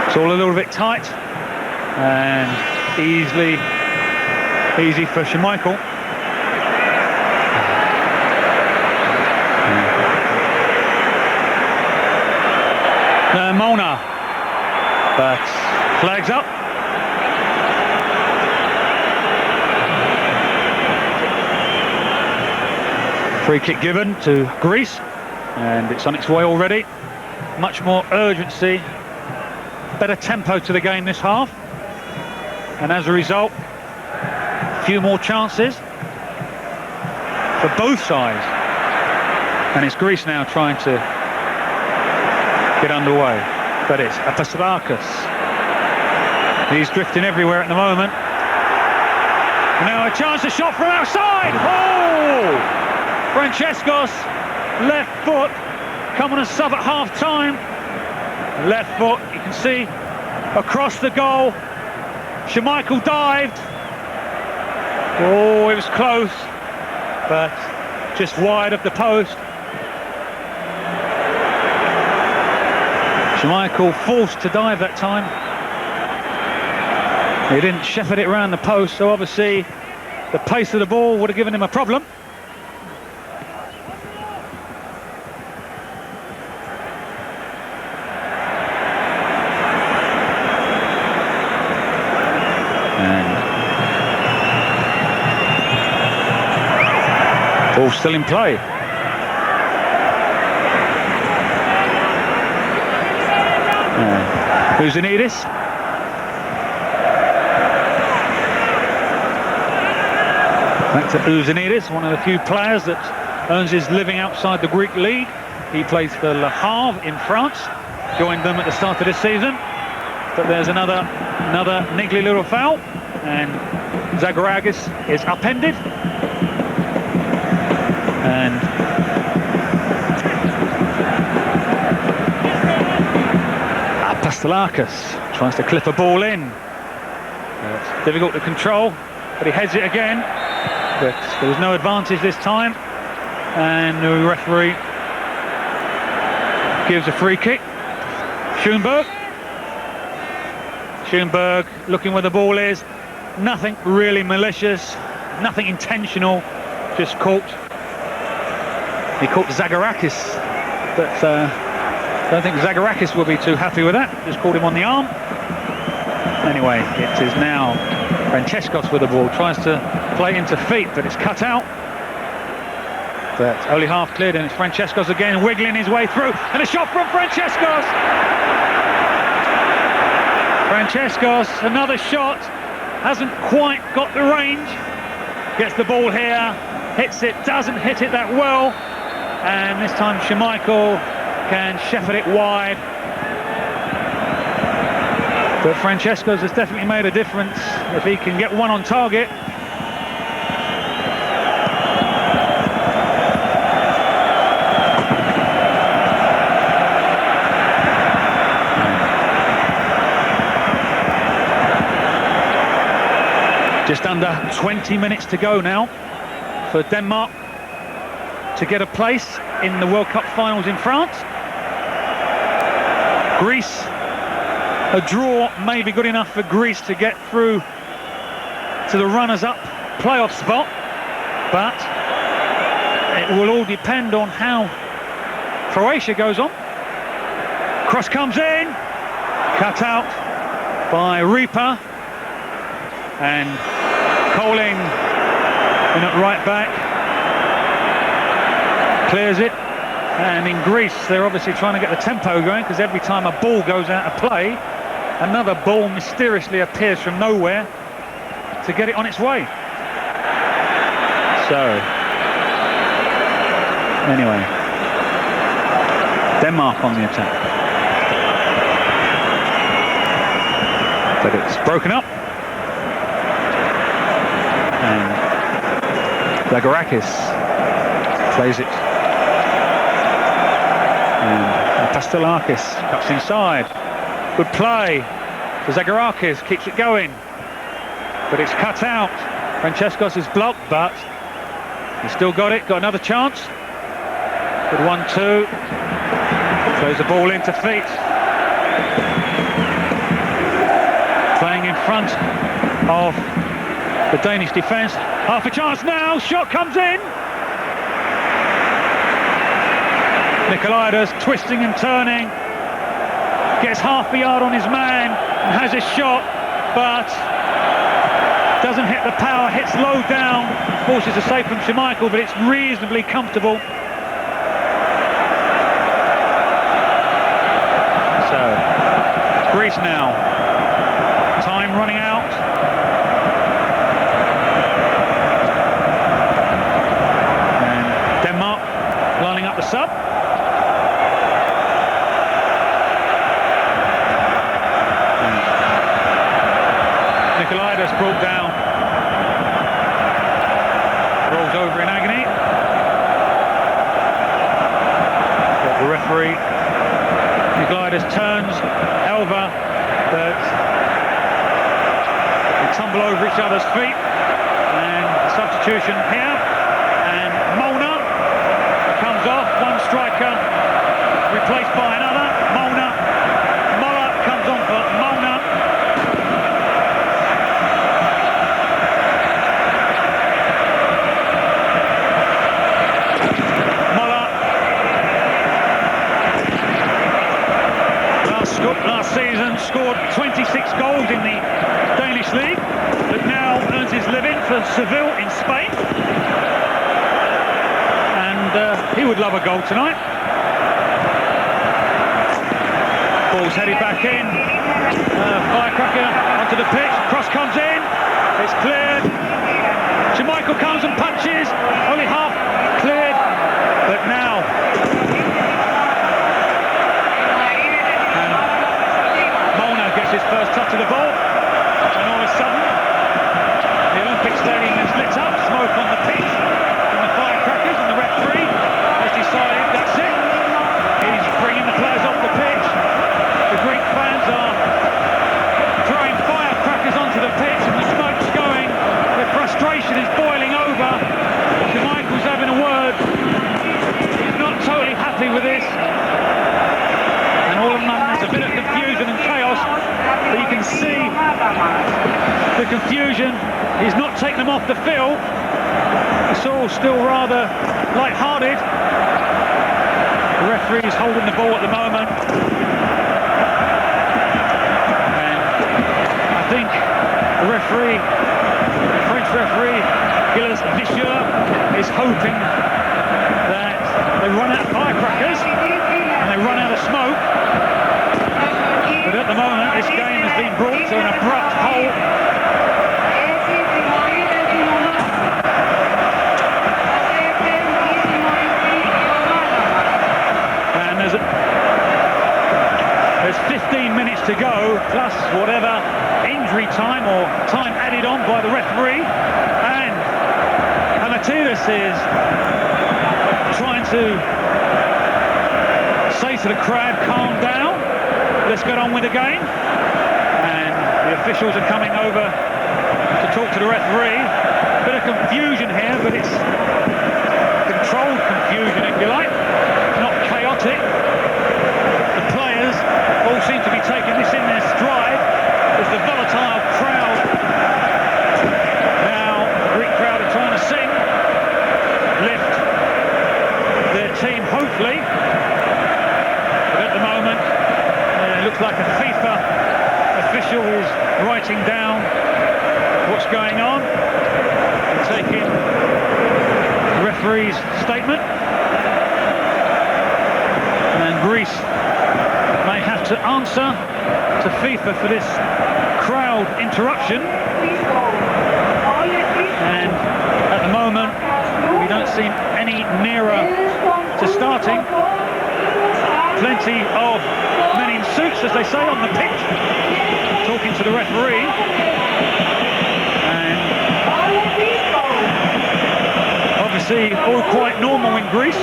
it's all a little bit tight. And easy for Schmeichel. Molnar, but flags up. Free kick given to Greece, and it's on its way already. Much more urgency, better tempo to the game this half. And as a result, a few more chances for both sides. And it's Greece now trying to get underway. But it's Apostolakis. He's drifting everywhere at the moment. Now a chance, a shot from outside. Oh! Francescos, left foot, come on a sub at half-time. Left foot, you can see, across the goal. Schmeichel dived. Oh, it was close, but just wide of the post. Schmeichel forced to dive that time. He didn't shepherd it around the post, so obviously the pace of the ball would have given him a problem. Ball still in play. Uzanidis. Back to Uzanidis, one of the few players that earns his living outside the Greek league. He plays for Le Havre in France. Joined them at the start of this season. But there's another niggly little foul, and Zagorakis is upended. And Pastelakis tries to clip a ball in. It's difficult to control, but he heads it again. But there was no advantage this time, and the referee gives a free kick. Schoenberg looking where the ball is. Nothing really malicious, nothing intentional, just caught. He caught Zagorakis, but I don't think Zagorakis will be too happy with that. Just caught him on the arm. Anyway, it is now Francescos with the ball. Tries to play into feet, but it's cut out. But only half cleared, and it's Francescos again, wiggling his way through. And a shot from Francescos! Francescos, another shot. Hasn't quite got the range. Gets the ball here, hits it, doesn't hit it that well. And this time Schmeichel can shepherd it wide. But Francescos has definitely made a difference if he can get one on target. Just under 20 minutes to go now for Denmark to get a place in the World Cup finals in France. Greece, a draw may be good enough for Greece to get through to the runners-up playoff spot, but it will all depend on how Croatia goes on. Cross comes in, cut out by Reaper, and Colling in at right back, clears it. And in Greece, they're obviously trying to get the tempo going, because every time a ball goes out of play, another ball mysteriously appears from nowhere to get it on its way. So, anyway, Denmark on the attack. But it's broken up. And Zagorakis plays it. And Pastelakis cuts inside. Good play for Zagorakis, keeps it going. But it's cut out. Francescos is blocked, but he's still got it, got another chance. Good 1-2. Throws the ball into feet. Playing in front of the Danish defence. Half a chance now, shot comes in. Nicolaides twisting and turning. Gets half a yard on his man and has a shot, but doesn't hit the power, hits low down. Forces a save from Schmeichel, but it's reasonably comfortable. So, it's Greece now. Time running out. Lining up the sub. Nicolaides brought down. Rolls over in agony. But the referee Gliders turns, Elva, but they tumble over each other's feet, and a substitution here, and Molnar comes off, one striker replaced by another. Moller comes on for Molnar. Last season scored 26 goals in the Danish league, but now earns his living for Seville in Spain, and he would love a goal tonight. Ball's headed back in, firecracker onto the pitch, cross comes in, it's cleared, Schmeichel comes and punches, only half cleared, but now his first touch of the ball, and all of a sudden the Olympic Stadium is lit up, smoke on the pitch from the firecrackers, and the referee has decided that's it. He's bringing the players off the pitch. The Greek fans are throwing firecrackers onto the pitch, and the smoke's going. The frustration is boiling over. Michael's having a word. He's not totally happy with this, and all of a sudden there's a bit of confusion and chaos. But you can see the confusion. He's not taking them off the field. It's all still rather light-hearted. The referee's holding the ball at the moment. And I think the referee, the French referee, Gilles Vicieux, is hoping that they run out of firecrackers and they run out of smoke. But at the moment, this game has been brought to an abrupt halt. And there's 15 minutes to go, plus whatever injury time or time added on by the referee. And Partido is trying to say to the crowd, calm down. Let's get on with the game, and the officials are coming over to talk to the referee. Bit of confusion here, but it's controlled confusion, if you like, not chaotic. The players all seem to be taking this in their stride. There's the volatile crowd. Now the Greek crowd are trying to sing, lift their team, hopefully, but at the moment looks like a FIFA official is writing down what's going on and taking the referee's statement. And Greece may have to answer to FIFA for this crowd interruption. And at the moment, we don't seem any nearer to starting. Plenty of men in suits, as they say, on the pitch, talking to the referee. And obviously all quite normal in Greece.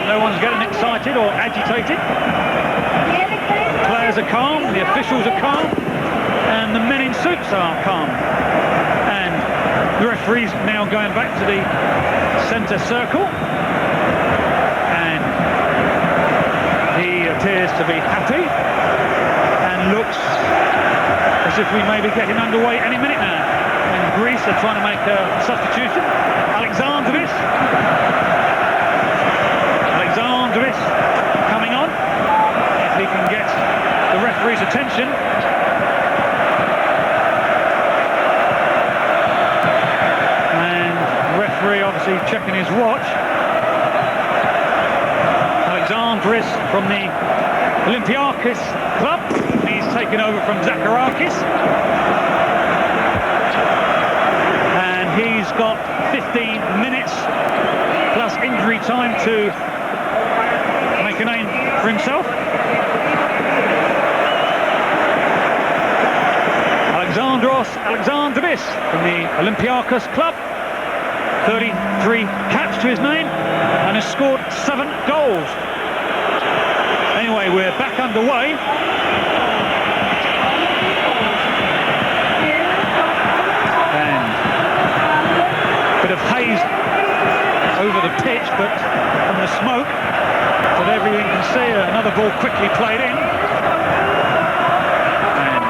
No one's getting excited or agitated. The players are calm, the officials are calm, and the men in suits are calm. And the referee's now going back to the centre circle. He appears to be happy and looks as if we may be getting underway any minute now. And Greece are trying to make a substitution. Alexandris coming on, if he can get the referee's attention. And the referee obviously checking his watch. Alexandris from the Olympiakos club. He's taken over from Zacharakis. And he's got 15 minutes plus injury time to make a name for himself. Alexandris from the Olympiakos club. 33 caps to his name and has scored 7 goals. Anyway, we're back under underway. And a bit of haze over the pitch, but from the smoke, but everything you can see, another ball quickly played in. And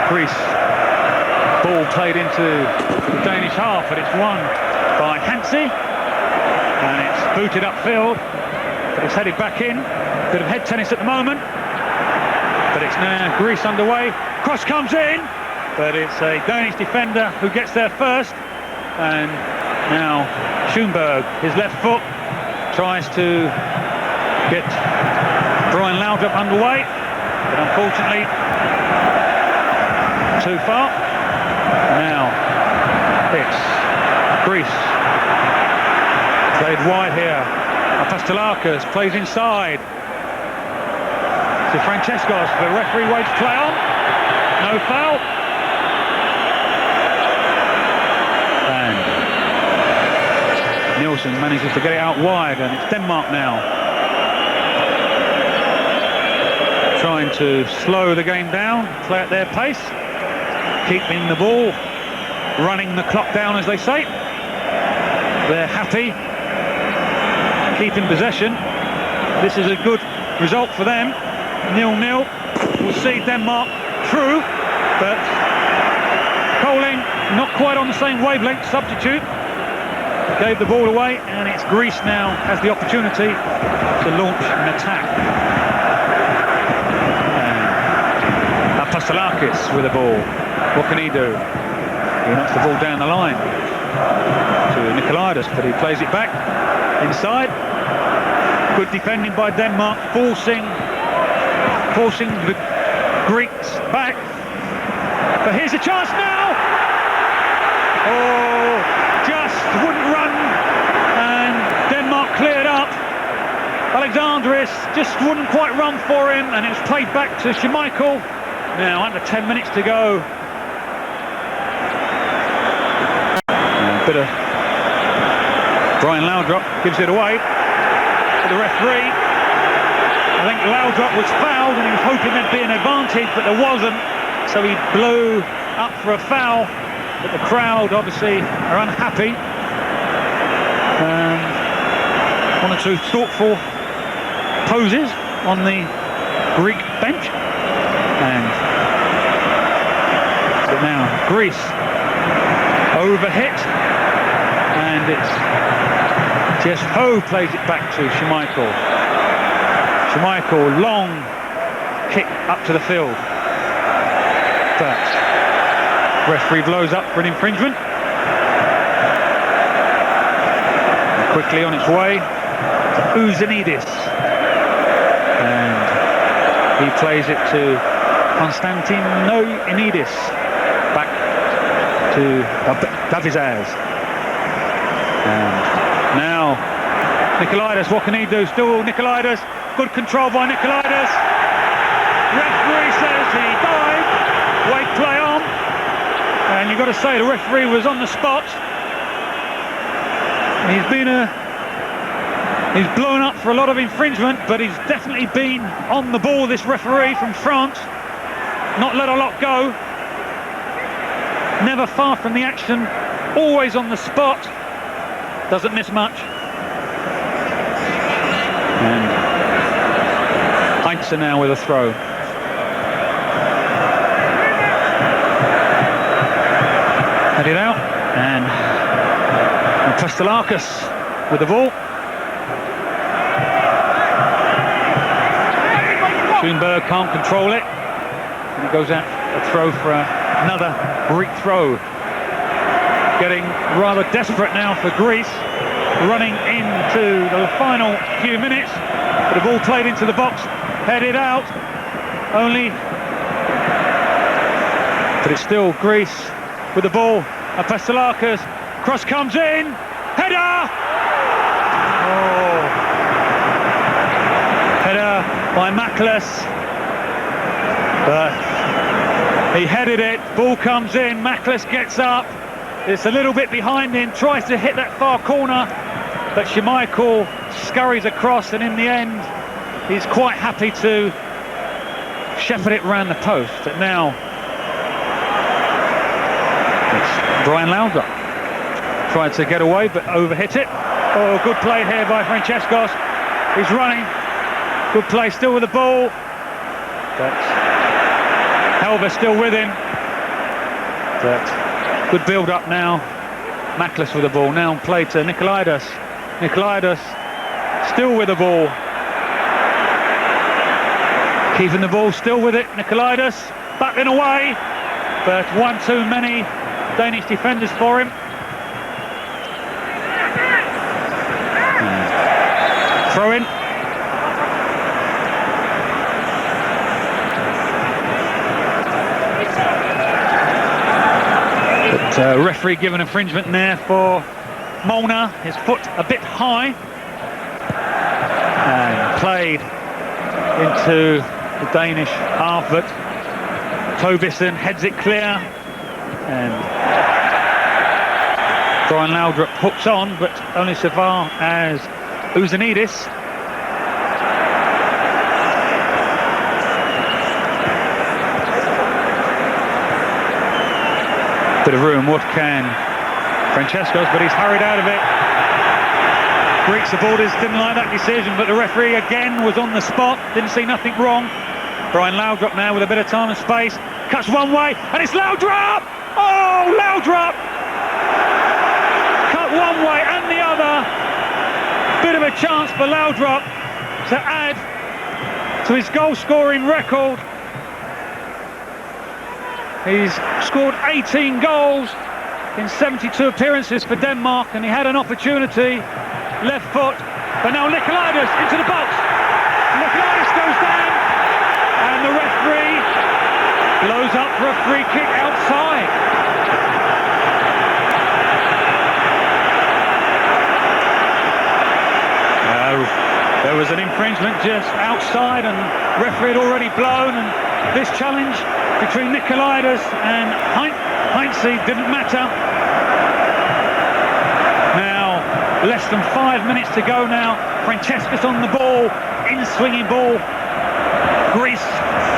Greece, ball played into the Danish half, but it's won by Hansi, and it's booted upfield, but it's headed back in. Bit of head tennis at the moment, but it's now Greece underway. Cross comes in, but it's a Danish defender who gets there first, and now Schoenberg, his left foot, tries to get Brian Laudrup underway, but unfortunately too far. Now it's Greece, played wide here. Apostolakis plays inside to Francescos. The referee waits play on. No foul. And Nielsen manages to get it out wide, and it's Denmark now trying to slow the game down, play at their pace, keeping the ball, running the clock down, as they say. They're happy keeping possession. This is a good result for them. 0-0. We'll see Denmark through, but Coling not quite on the same wavelength. Substitute gave the ball away, and it's Greece now has the opportunity to launch an attack. And Apostolakis with the ball. What can he do? He knocks the ball down the line to Nikolaidis, but he plays it back inside. Good defending by Denmark, forcing the Greeks back. But here's a chance now. Oh, just wouldn't run, and Denmark cleared up. Alexandris just wouldn't quite run for him, and it's played back to Schmeichel. Now under 10 minutes to go. Bit of Brian Laudrup gives it away to the referee. I think Laudrup was fouled, and he was hoping there'd be an advantage, but there wasn't, so he blew up for a foul. But the crowd obviously are unhappy. One or two thoughtful poses on the Greek bench, and so now Greece overhit, and it's Jesho plays it back to Schmeichel. Schmeichel, long kick up to the field, but referee blows up for an infringement. And quickly on its way to Uzanidis, and he plays it to Konstantinoidis, back to Davizaz. And now Nikolaidis, what can he do? Still Nikolaidis, good control by Nikolaidis. Referee says he died. Wait, play on. And you've got to say the referee was on the spot. He's blown up for a lot of infringement, but he's definitely been on the ball, this referee from France. Not let a lot go. Never far from the action. Always on the spot. Doesn't miss much. And Heinze now with a throw. Headed out, and Apostolakis with the ball. Schoenberg can't control it, and he goes out a throw for another Greek throw. Getting rather desperate now for Greece, running into the final few minutes. But the ball played into the box, headed out, but it's still Greece with the ball. Apostolakis, cross comes in, header! Oh. Header by Maklis, but he headed it, ball comes in, Maklis gets up, it's a little bit behind him, tries to hit that far corner, but Schmeichel scurries across, and in the end he's quite happy to shepherd it round the post. But now it's Brian Laudrup. Tried to get away but overhit it. Oh, good play here by Francescos. He's running. Good play still with the ball. But Helver still with him. But good build up now. Maklis with the ball. Now play to Nikolaidas. Nikolaidas still with the ball. Keeping the ball still with it. Nikolaidas battling away. But one too many Danish defenders for him. Throw in. But referee given infringement there for Molnar. His foot a bit high. And played into the Danish half, but Tobisson heads it clear. And Brian Laudrup hooks on, but only so far as Uzanidis. Bit of room, what can Francescos, but he's hurried out of it. Greek supporters didn't like that decision, but the referee again was on the spot, didn't see nothing wrong. Brian Laudrup now with a bit of time and space, cuts one way, and it's Laudrup! Oh, Laudrup! Cut one way and the other. Bit of a chance for Laudrup to add to his goal-scoring record. He's scored 18 goals in 72 appearances for Denmark, and he had an opportunity, left foot, but now Nikolaidas into the box. Nikolaidas goes down, and the referee blows up for a free kick outside. There was an infringement just outside, and referee had already blown, and this challenge between Nikolaidas and Heinze didn't matter. Now, less than 5 minutes to go now. Francescos on the ball, in-swinging ball. Greece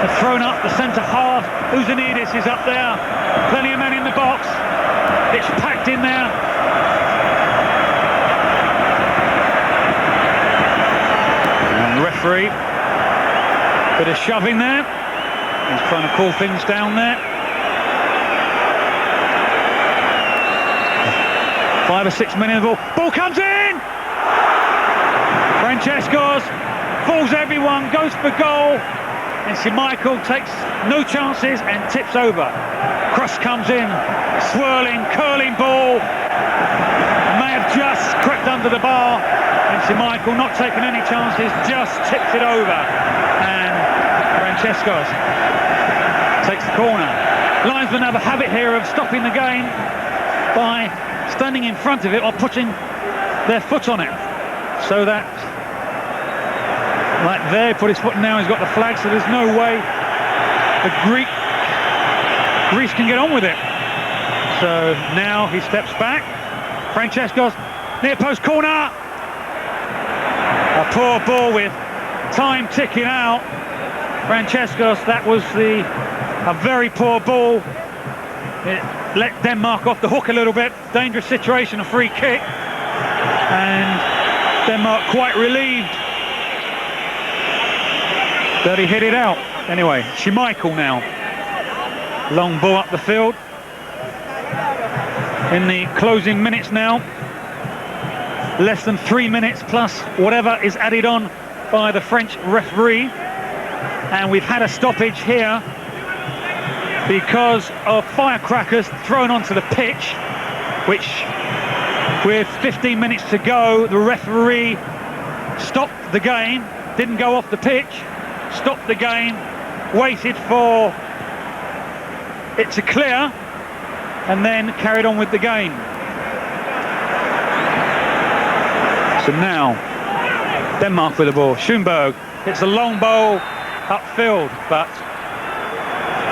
have thrown up the centre half. Uzanidis is up there. Plenty of men in the box. It's packed in there. And the referee, bit of shoving there. He's trying to cool things down there. 5 or 6 men in the ball. Ball comes in! Francescos fools everyone, goes for goal. And Michael takes no chances and tips over. Cross comes in, swirling, curling ball. May have just crept under the bar. And Michael, not taking any chances, just tips it over. And Francescos takes the corner. Linesmen have a habit here of stopping the game by standing in front of it or putting their foot on it, so that, like there, he put his foot in now, he's got the flag, so there's no way the Greece can get on with it. So now he steps back. Francescos, near post corner. A poor ball with time ticking out. Francescos, that was a very poor ball. It let Denmark off the hook a little bit. Dangerous situation, a free kick. And Denmark quite relieved that he hit it out. Anyway, Schmeichel now. Long ball up the field. In the closing minutes now. Less than 3 minutes plus whatever is added on by the French referee. And we've had a stoppage here because of firecrackers thrown onto the pitch, which, with 15 minutes to go, the referee stopped the game, didn't go off the pitch, stopped the game, waited for it to clear, and then carried on with the game. So now, Denmark with the ball. Schoenberg hits a long ball upfield, but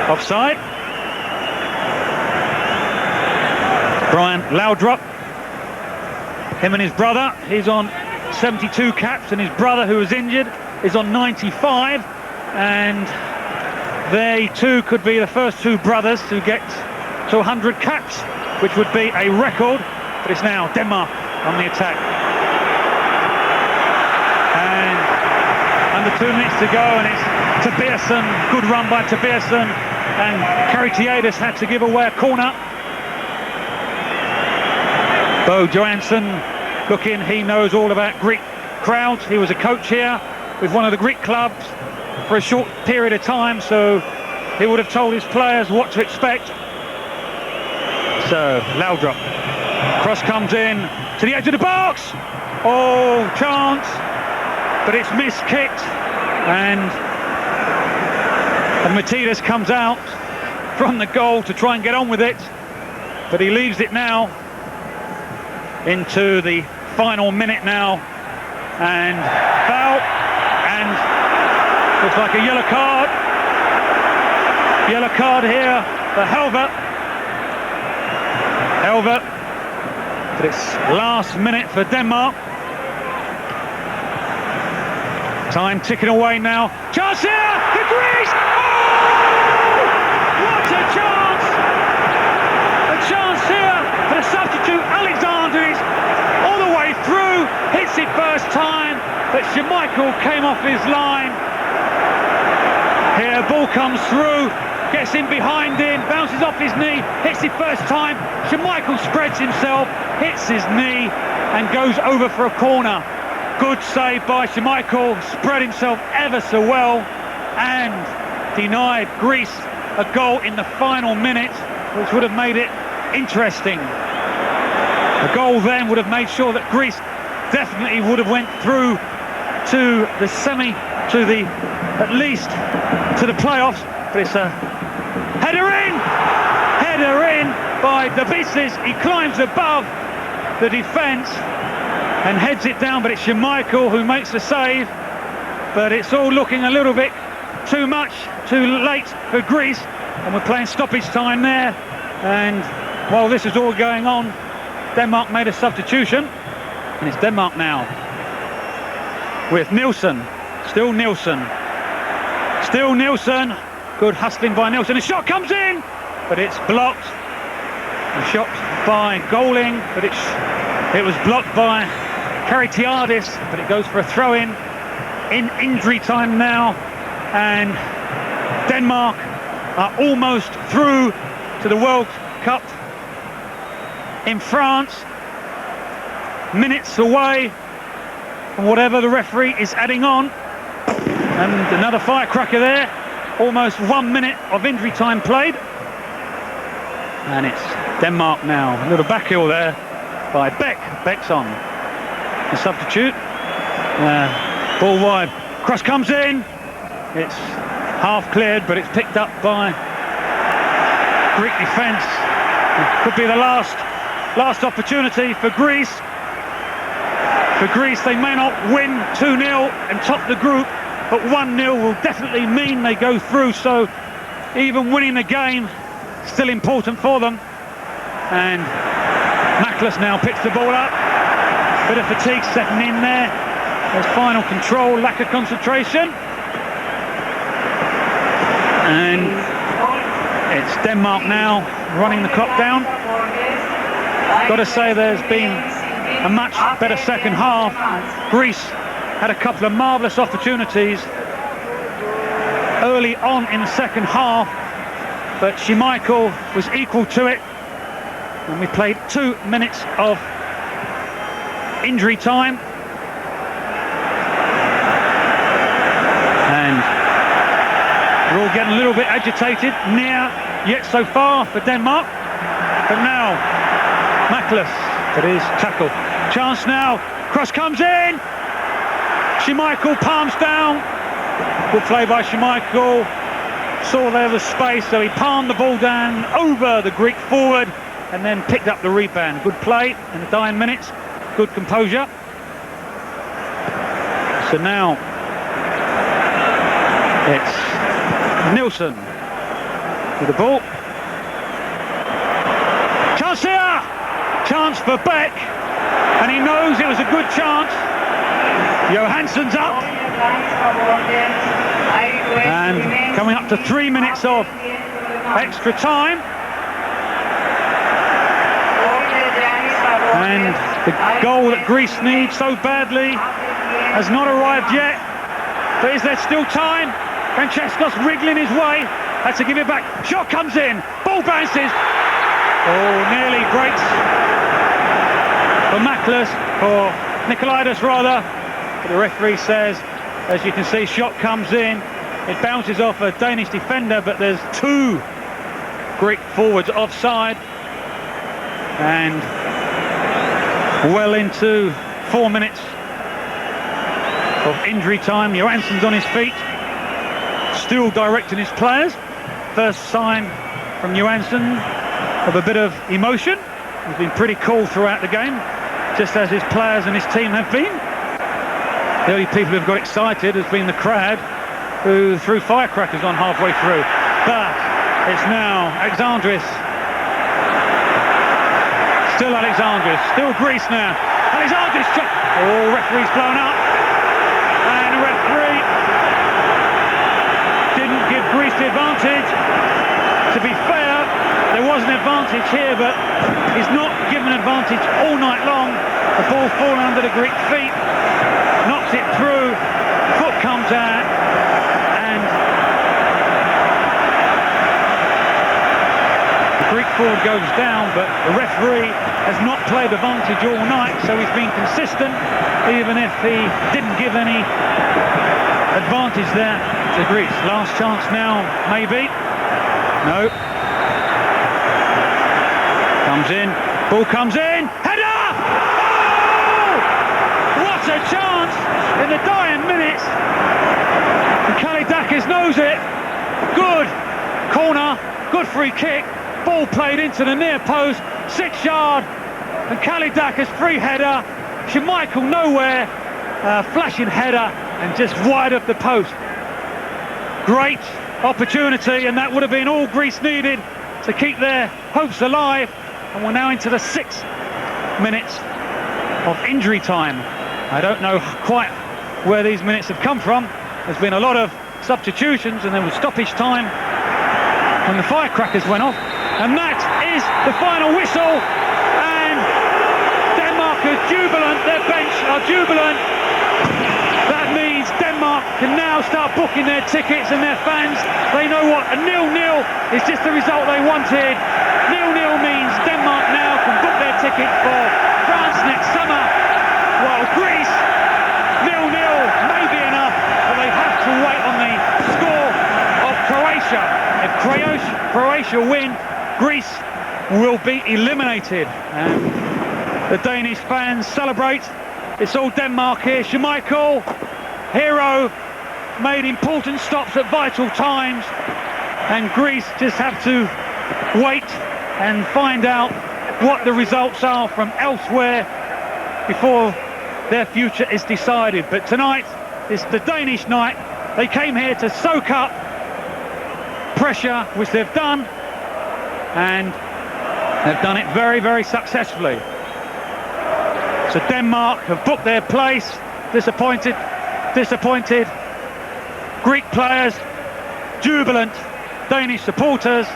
offside. Brian Laudrup, him and his brother, he's on 72 caps, and his brother, who was injured, is on 95, and they too could be the first two brothers to get to 100 caps, which would be a record. But it's now Denmark on the attack, and under 2 minutes to go, and it's Tobiasen. Good run by Tobiasen, and Caritiadis had to give away a corner. Bo Johansson looking, he knows all about Greek crowds. He was a coach here with one of the Greek clubs for a short period of time, so he would have told his players what to expect. So Laudrup, cross comes in to the edge of the box. Oh, chance, but it's miskicked, and Matidis comes out from the goal to try and get on with it, but he leaves it now into the final minute now, and foul, and looks like a yellow card here for Helvert, but it's last minute for Denmark. Time ticking away now. Chance here for Greece! Oh! What a chance! A chance here for the substitute Alexandris, all the way through, hits it first time, but Schmeichel came off his line. Here, ball comes through, gets in behind him, bounces off his knee, hits it first time. Schmeichel spreads himself, hits his knee, and goes over for a corner. Good save by Schmeichel, spread himself ever so well, and denied Greece a goal in the final minute, which would have made it interesting. A goal then would have made sure that Greece definitely would have went through to the at least to the playoffs, but it's a header in by Davises. He climbs above the defence and heads it down, but it's Schmeichel who makes the save. But it's all looking a little bit too late for Greece, and we're playing stoppage time there. And while this is all going on, Denmark made a substitution, and it's Denmark now with Nielsen. Still Nielsen. Good hustling by Nielsen. The shot comes in, but it's blocked. The shot by Goling, but it was blocked by Caritiadis, but it goes for a throw-in in injury time now, and Denmark are almost through to the World Cup in France, minutes away from whatever the referee is adding on. And another firecracker there, almost 1 minute of injury time played, and it's Denmark now. A little back heel there by Beck's on the substitute. Ball wide, cross comes in, it's half cleared, but it's picked up by Greek defence. It could be the last opportunity for Greece. For Greece, they may not win 2-0 and top the group, but 1-0 will definitely mean they go through, so even winning the game still important for them. And Mackless now picks the ball up. Bit of fatigue setting in there. There's final control, lack of concentration. And it's Denmark now running the clock down. Got to say there's been a much better second half. Greece had a couple of marvellous opportunities early on in the second half, but Schmeichel was equal to it. And we played 2 minutes of injury time. And we're all getting a little bit agitated. Near yet so far for Denmark. But now, Mackless, but his tackle. Chance now, cross comes in. Schmeichel palms down. Good play by Schmeichel. Saw there was space, so he palmed the ball down over the Greek forward and then picked up the rebound. Good play in the dying minutes. Good composure. So now it's Nielsen with the ball. Chance here! Chance for Beck, and he knows it was a good chance. Johansson's up. And coming up to 3 minutes of extra time. And the goal that Greece needs so badly has not arrived yet. But is there still time? Francesco's wriggling his way. Had to give it back. Shot comes in. Ball bounces. Oh, nearly breaks for Maklas, or Nikolaidis rather. But the referee says, as you can see, shot comes in. It bounces off a Danish defender, but there's two Greek forwards offside. And well into 4 minutes of injury time. Johansson's on his feet, still directing his players. First sign from Johansson of a bit of emotion. He's been pretty cool throughout the game, just as his players and his team have been. The only people who've got excited has been the crowd, who threw firecrackers on halfway through. But it's now Alexandris. Still Alexandris, still Greece now. Alexandris, oh, referee's blown up. And the referee didn't give Greece the advantage. To be fair, there was an advantage here, but he's not given advantage all night long. The ball falling under the Greek feet, knocks it through, foot comes out, and the Greek forward goes down, but the referee has not played advantage all night, so he's been consistent, even if he didn't give any advantage there to Greece. Last chance now, maybe. No. Comes in, ball comes in, header! Oh! What a chance in the dying minutes! And Kalidakis knows it. Good corner, good free kick. Ball played into the near post, 6 yard, and Kalidakis free header. Schmeichel nowhere, flashing header, and just wide of the post. Great opportunity, and that would have been all Greece needed to keep their hopes alive. And we're now into the 6 minutes of injury time. I don't know quite where these minutes have come from. There's been a lot of substitutions, and there was stoppage time when the firecrackers went off. And that is the final whistle, and Denmark are jubilant, their bench are jubilant. That means Denmark can now start booking their tickets, and their fans, they know what a 0-0 is just the result they wanted. 0-0 means Denmark now can book their ticket for France next summer, while Greece, 0-0 may be enough, but they have to wait on the score of Croatia. If Croatia win, Greece will be eliminated, and the Danish fans celebrate. It's all Denmark here. Schmeichel, hero, made important stops at vital times, and Greece just have to wait and find out what the results are from elsewhere before their future is decided. But tonight is the Danish night. They came here to soak up pressure, which they've done, and they've done it very, very successfully. So Denmark have booked their place. Disappointed. Greek players, jubilant. Danish supporters.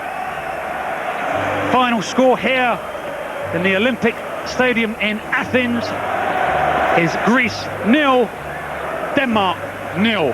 Final score here in the Olympic Stadium in Athens is Greece 0, Denmark 0.